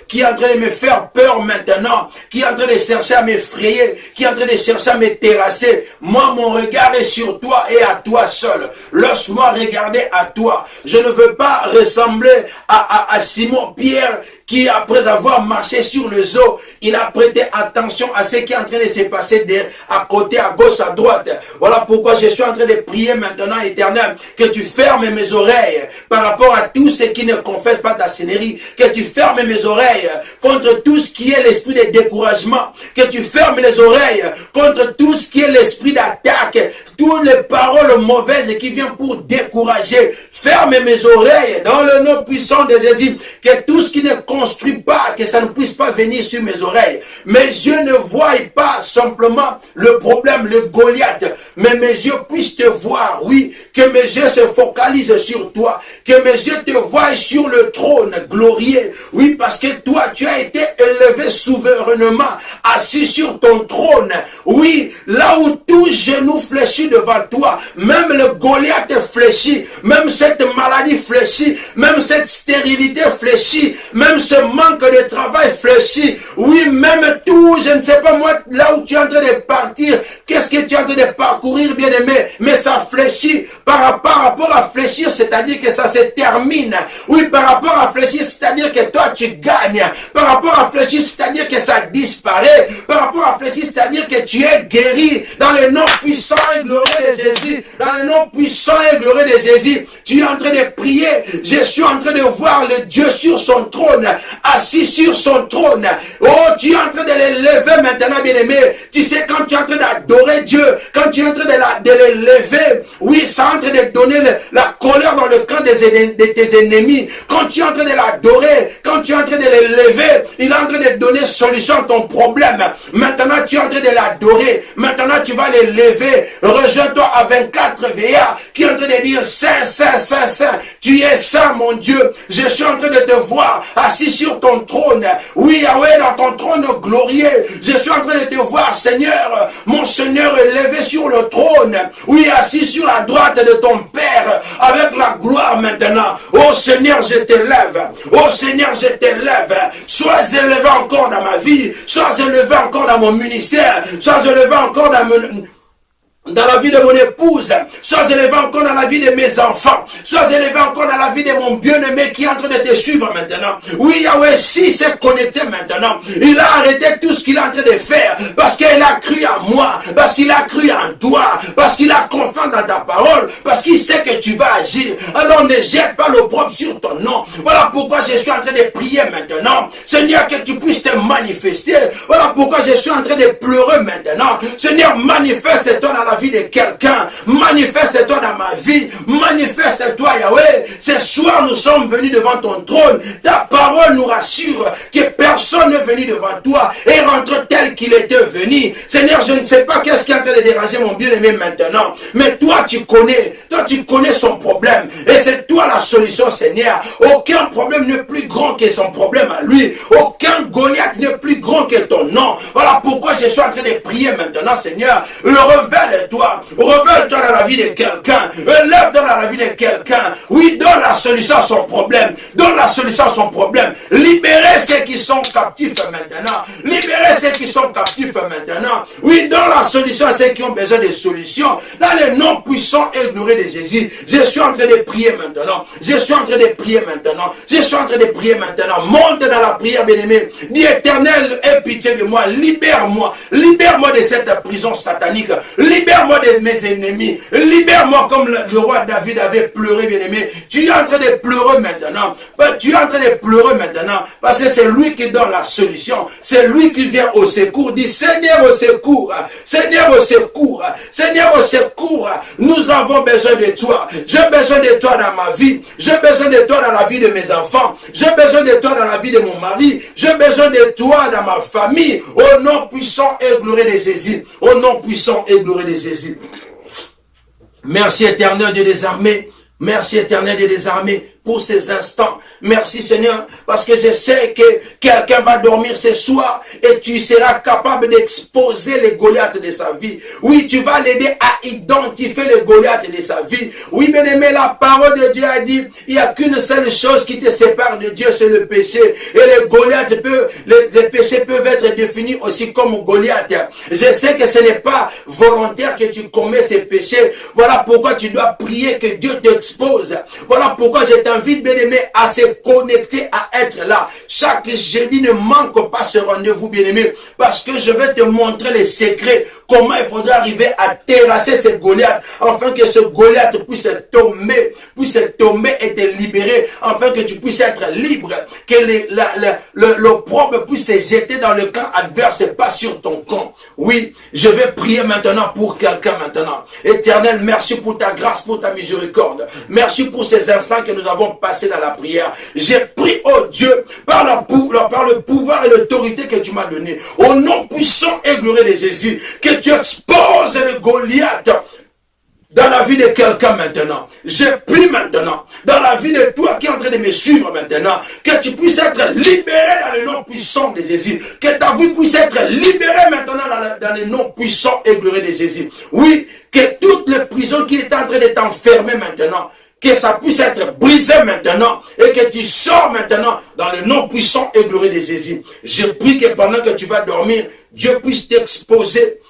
qui est en train de me faire peur maintenant, qui est en train de chercher à m'effrayer, qui est en train de chercher à me terrasser, moi, mon regard est sur toi et à toi seul. Laisse-moi regarder à toi. Je ne veux pas ressembler à Simon-Pierre qui, après avoir marché sur les eaux, il a prêté attention à ce qui est en train de se passer à côté, à gauche, à droite. Voilà pourquoi je suis en train de prier maintenant, Éternel, que tu fermes mes oreilles par rapport à tout ce qui ne confesse pas ta Seigneurie, que tu fermes mes oreilles contre tout ce qui est l'esprit de découragement, que tu fermes les oreilles contre tout ce qui est l'esprit d'attaque, toutes les paroles mauvaises qui viennent pour décourager. Ferme mes oreilles dans le nom puissant de Jésus, que tout ce qui ne construit pas, que ça ne puisse pas venir sur mes oreilles. Mes yeux ne voient pas son simplement le problème, le Goliath, mais mes yeux puissent te voir, oui, que mes yeux se focalisent sur toi, que mes yeux te voient sur le trône glorieux, oui, parce que toi, tu as été élevé souverainement, assis sur ton trône, oui, là où tout genou fléchit devant toi, même le Goliath fléchit, même cette maladie fléchit, même cette stérilité fléchit, même ce manque de travail fléchit, oui, même tout, je ne sais pas moi, là où tu es en train de partir, qu'est-ce que tu es en train de parcourir, bien-aimé, mais ça fléchit, par rapport à fléchir, c'est-à-dire que ça se termine, oui, par rapport à fléchir, c'est-à-dire que toi tu gagnes, par rapport à fléchir, c'est-à-dire que ça disparaît, par rapport à fléchir, c'est-à-dire que tu es guéri, dans le nom puissant et glorieux de Jésus, dans le nom puissant et glorieux de Jésus, tu es en train de prier, je suis en train de voir le Dieu sur son trône, assis sur son trône, oh, tu es en train de l'élever maintenant, bien-aimé, tu sais, quand tu es en train d'adorer Dieu, quand tu es en train de l'élever, oui, ça est en train de donner la colère dans le camp de tes ennemis, quand tu es en train de l'adorer, quand tu es en train de l'élever, il est en train de donner solution à ton problème, maintenant tu es en train de l'adorer, maintenant tu vas l'élever, rejoins-toi à 24 veillards, qui est en train de dire, Saint, Saint, Saint, Saint, tu es saint mon Dieu, je suis en train de te voir, assis sur ton trône, oui, Yahweh, dans ton trône glorieux, je suis en train de te voir, Seigneur, mon Seigneur élevé sur le trône, oui, assis sur la droite de ton Père, avec la gloire maintenant, oh Seigneur, je t'élève, oh Seigneur, je t'élève, sois élevé encore dans ma vie, sois élevé encore dans mon ministère, sois élevé encore dans la vie de mon épouse, sois élevé encore dans la vie de mes enfants, sois élevé encore dans la vie de mon bien-aimé qui est en train de te suivre maintenant. Oui, Yahweh, si c'est connecté maintenant, il a arrêté tout ce qu'il est en train de faire, parce qu'il a cru en moi, parce qu'il a cru en toi, parce qu'il a confiance dans ta parole, parce qu'il sait que tu vas agir. Alors ne jette pas l'opprobre sur ton nom. Voilà pourquoi je suis en train de prier maintenant. Seigneur, que tu puisses te manifester. Voilà pourquoi je suis en train de pleurer maintenant. Seigneur, manifeste-toi dans la vie de quelqu'un, manifeste-toi dans ma vie, manifeste-toi Yahweh. Ce soir nous sommes venus devant ton trône, ta parole nous rassure que personne n'est venu devant toi et rentre tel qu'il était venu. Seigneur, je ne sais pas qu'est-ce qui est en train de déranger mon bien-aimé maintenant, mais toi tu connais son problème et c'est toi la solution, Seigneur. Aucun problème n'est plus grand que son problème à lui, aucun Goliath n'est plus grand que ton nom. Voilà pourquoi je suis en train de prier maintenant, Seigneur. Révèle-toi dans la vie de quelqu'un, élève-toi dans la vie de quelqu'un. Oui, donne la solution à son problème, donne la solution à son problème. Libérez ceux qui sont captifs maintenant, libérez ceux qui sont captifs maintenant. Oui, donne la solution à ceux qui ont besoin de solutions. Dans le nom puissant et glorieux de Jésus, je suis en train de prier maintenant, je suis en train de prier maintenant, je suis en train de prier maintenant. Monte dans la prière, bien-aimé. Dis, Éternel, aie pitié de moi, libère-moi de cette prison satanique, libère-moi de mes ennemis, libère-moi comme le roi David avait pleuré, bien-aimé. Tu es en train de pleurer maintenant, tu es en train de pleurer maintenant, parce que c'est lui qui donne la solution, c'est lui qui vient au secours. Dis, Seigneur au secours, Seigneur au secours, Seigneur au secours, nous avons besoin de toi, j'ai besoin de toi dans ma vie, j'ai besoin de toi dans la vie de mes enfants, j'ai besoin de toi dans la vie de mon mari, j'ai besoin de toi dans ma famille, au nom puissant et glorieux de Jésus, au nom puissant et glorieux de Jésus. Merci éternel Dieu des armées, merci éternel Dieu des armées pour ces instants. Merci Seigneur, parce que je sais que quelqu'un va dormir ce soir et tu seras capable d'exposer les Goliaths de sa vie. Oui, tu vas l'aider à identifier les Goliaths de sa vie. Oui, bien aimé, la parole de Dieu a dit, il n'y a qu'une seule chose qui te sépare de Dieu, c'est le péché. Et les Goliaths les péchés peuvent être définis aussi comme Goliath. Je sais que ce n'est pas volontaire que tu commets ces péchés. Voilà pourquoi tu dois prier que Dieu t'expose. Voilà pourquoi je t'invite, bien-aimé, à se connecter, à être là. Chaque jeudi, ne manque pas ce rendez-vous, bien-aimé, parce que je vais te montrer les secrets comment il faudrait arriver à terrasser ce Goliath, afin que ce Goliath puisse tomber et te libérer, afin que tu puisses être libre, que l'opprobre puisse se jeter dans le camp adverse et pas sur ton camp. Oui, je vais prier maintenant pour quelqu'un maintenant. Éternel, merci pour ta grâce, pour ta miséricorde. Merci pour ces instants que nous avons passés dans la prière. J'ai prié, oh Dieu, par le pouvoir et l'autorité que tu m'as donné, au nom puissant et glorieux de Jésus, que tu exposes le Goliath dans la vie de quelqu'un maintenant. Je prie maintenant, dans la vie de toi qui est en train de me suivre maintenant, que tu puisses être libéré dans le nom puissant de Jésus. Que ta vie puisse être libérée maintenant dans le nom puissant et glorieux de Jésus. Oui, que toutes les prisons qui étaient en train de t'enfermer maintenant, que ça puisse être brisé maintenant et que tu sors maintenant dans le nom puissant et glorieux de Jésus. Je prie que pendant que tu vas dormir, Dieu puisse t'exposer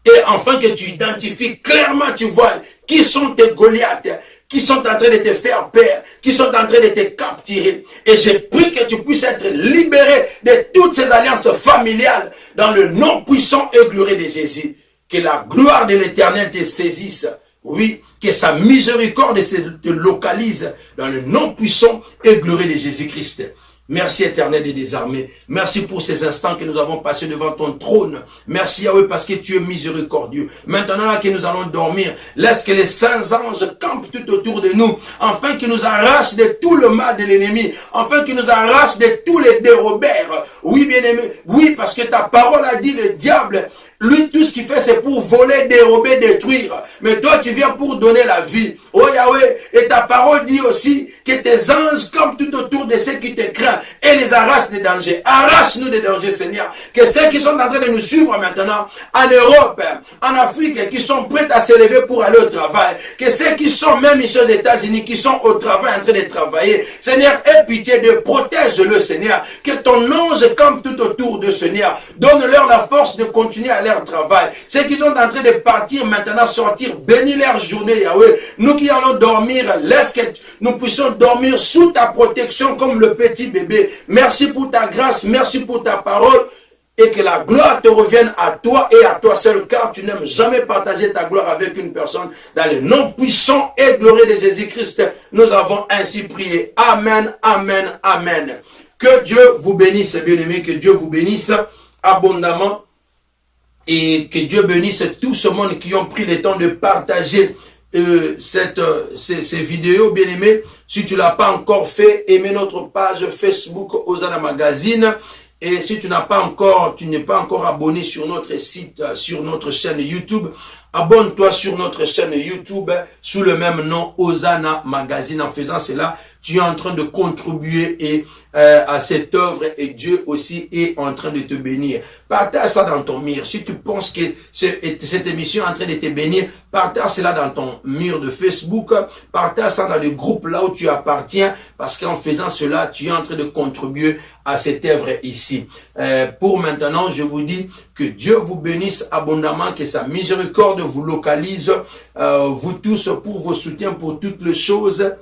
et enfin que tu identifies clairement, tu vois, qui sont tes Goliaths, qui sont en train de te faire peur, qui sont en train de te capturer. Et je prie que tu puisses être libéré de toutes ces alliances familiales dans le nom puissant et glorieux de Jésus. Que la gloire de l'Éternel te saisisse. Oui, que sa miséricorde te localise dans le nom puissant et glorieux de Jésus-Christ. Merci Éternel des armées. Merci pour ces instants que nous avons passés devant ton trône. Merci Yahweh parce que tu es miséricordieux. Maintenant là que nous allons dormir, laisse que les saints anges campent tout autour de nous, afin qu'ils nous arrachent de tout le mal de l'ennemi, afin qu'ils nous arrachent de tous les dérobeurs. Oui bien-aimé, oui parce que ta parole a dit le diable, lui, tout ce qu'il fait, c'est pour voler, dérober, détruire. Mais toi, tu viens pour donner la vie. Oh Yahweh, et ta parole dit aussi que tes anges campent tout autour de ceux qui te craignent et les arrachent des dangers. Arrache-nous des dangers, Seigneur. Que ceux qui sont en train de nous suivre maintenant, en Europe, en Afrique, qui sont prêts à se lever pour aller au travail, que ceux qui sont même ici aux États-Unis, qui sont au travail, en train de travailler, Seigneur, aie pitié de protège-le, Seigneur. Que ton ange campe tout autour de Seigneur. Donne-leur la force de continuer à leur travail. Ceux qui sont en train de partir maintenant, sortir, bénis leur journée, Yahweh. Nous qui allons dormir, laisse que nous puissions dormir sous ta protection comme le petit bébé. Merci pour ta grâce, merci pour ta parole. Et que la gloire te revienne à toi et à toi seul, car tu n'aimes jamais partager ta gloire avec une personne. Dans le nom puissant et glorieux de Jésus-Christ, nous avons ainsi prié. Amen, amen, amen. Que Dieu vous bénisse, bien-aimés, que Dieu vous bénisse abondamment. Et que Dieu bénisse tout ce monde qui ont pris le temps de partager ces vidéos, bien-aimés. Si tu ne l'as pas encore fait, aimez notre page Facebook Hosanna Magazine. Et si tu n'es pas encore abonné sur notre site, sur notre chaîne YouTube, abonne-toi sur notre chaîne YouTube sous le même nom Hosanna Magazine. En faisant cela, tu es en train de contribuer à cette œuvre et Dieu aussi est en train de te bénir. Partage ça dans ton mur. Si tu penses que cette émission est en train de te bénir, partage cela dans ton mur de Facebook. Partage ça dans le groupe là où tu appartiens, parce qu'en faisant cela, tu es en train de contribuer à cette œuvre ici. Pour maintenant, je vous dis que Dieu vous bénisse abondamment, que sa miséricorde vous localise, vous tous, pour vos soutiens, pour toutes les choses.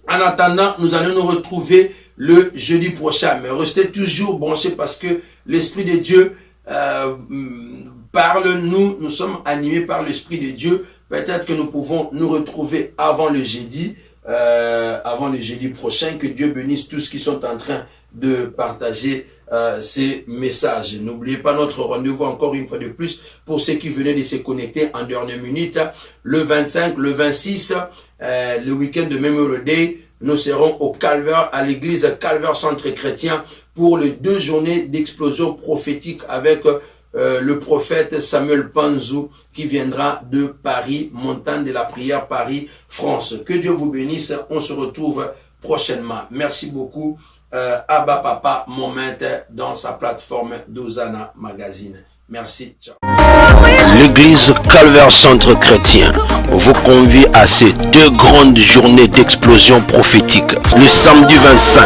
En attendant, nous allons nous retrouver le jeudi prochain. Mais restez toujours branchés parce que l'Esprit de Dieu parle. Nous sommes animés par l'Esprit de Dieu. Peut-être que nous pouvons nous retrouver avant le jeudi prochain. Que Dieu bénisse tous qui sont en train de partager ces messages. N'oubliez pas notre rendez-vous encore une fois de plus pour ceux qui venaient de se connecter en dernière minute. Le 25, le 26, le week-end de Memorial Day, nous serons au Calvaire, à l'église Calvaire Centre Chrétien pour les 2 journées d'explosion prophétique avec le prophète Samuel Panzou qui viendra de Paris, montagne de la prière, Paris, France. Que Dieu vous bénisse. On se retrouve prochainement. Merci beaucoup. Abba Papa Moment dans sa plateforme d'Hosanna Magazine. Merci. Ciao. L'église Calvaire Centre Chrétien vous convie à ces 2 grandes journées d'explosion prophétique. Le samedi 25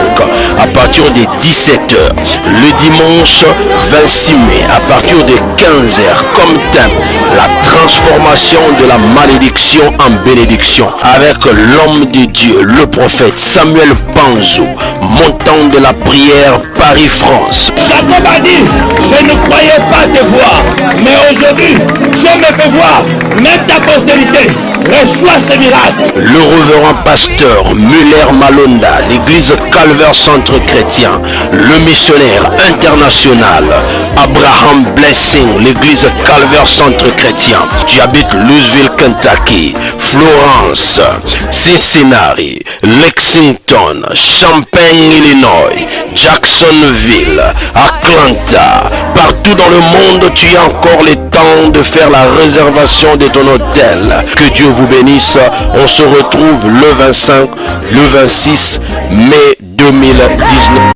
à partir de 17h. Le dimanche 26 mai à partir de 15h. Comme thème, la transformation de la malédiction en bénédiction. Avec l'homme de Dieu, le prophète Samuel Panzou. montant de la prière Paris-France. Jacob a dit, je ne croyais pas te voir, mais aujourd'hui, Dieu me fait voir, même ta postérité. Reçois ce miracle. Le révérend pasteur Muller Malonda, l'église Calvaire Centre Chrétien, le missionnaire international Abraham Blessing, l'église Calvaire Centre Chrétien. Tu habites Louisville, Kentucky, Florence, Cincinnati, Lexington, Champaign, Illinois, Jacksonville, Atlanta. Partout dans le monde, tu as encore le temps de faire la réservation de ton hôtel. Que Dieu vous bénisse. On se retrouve le 25, le 26 mai 2019.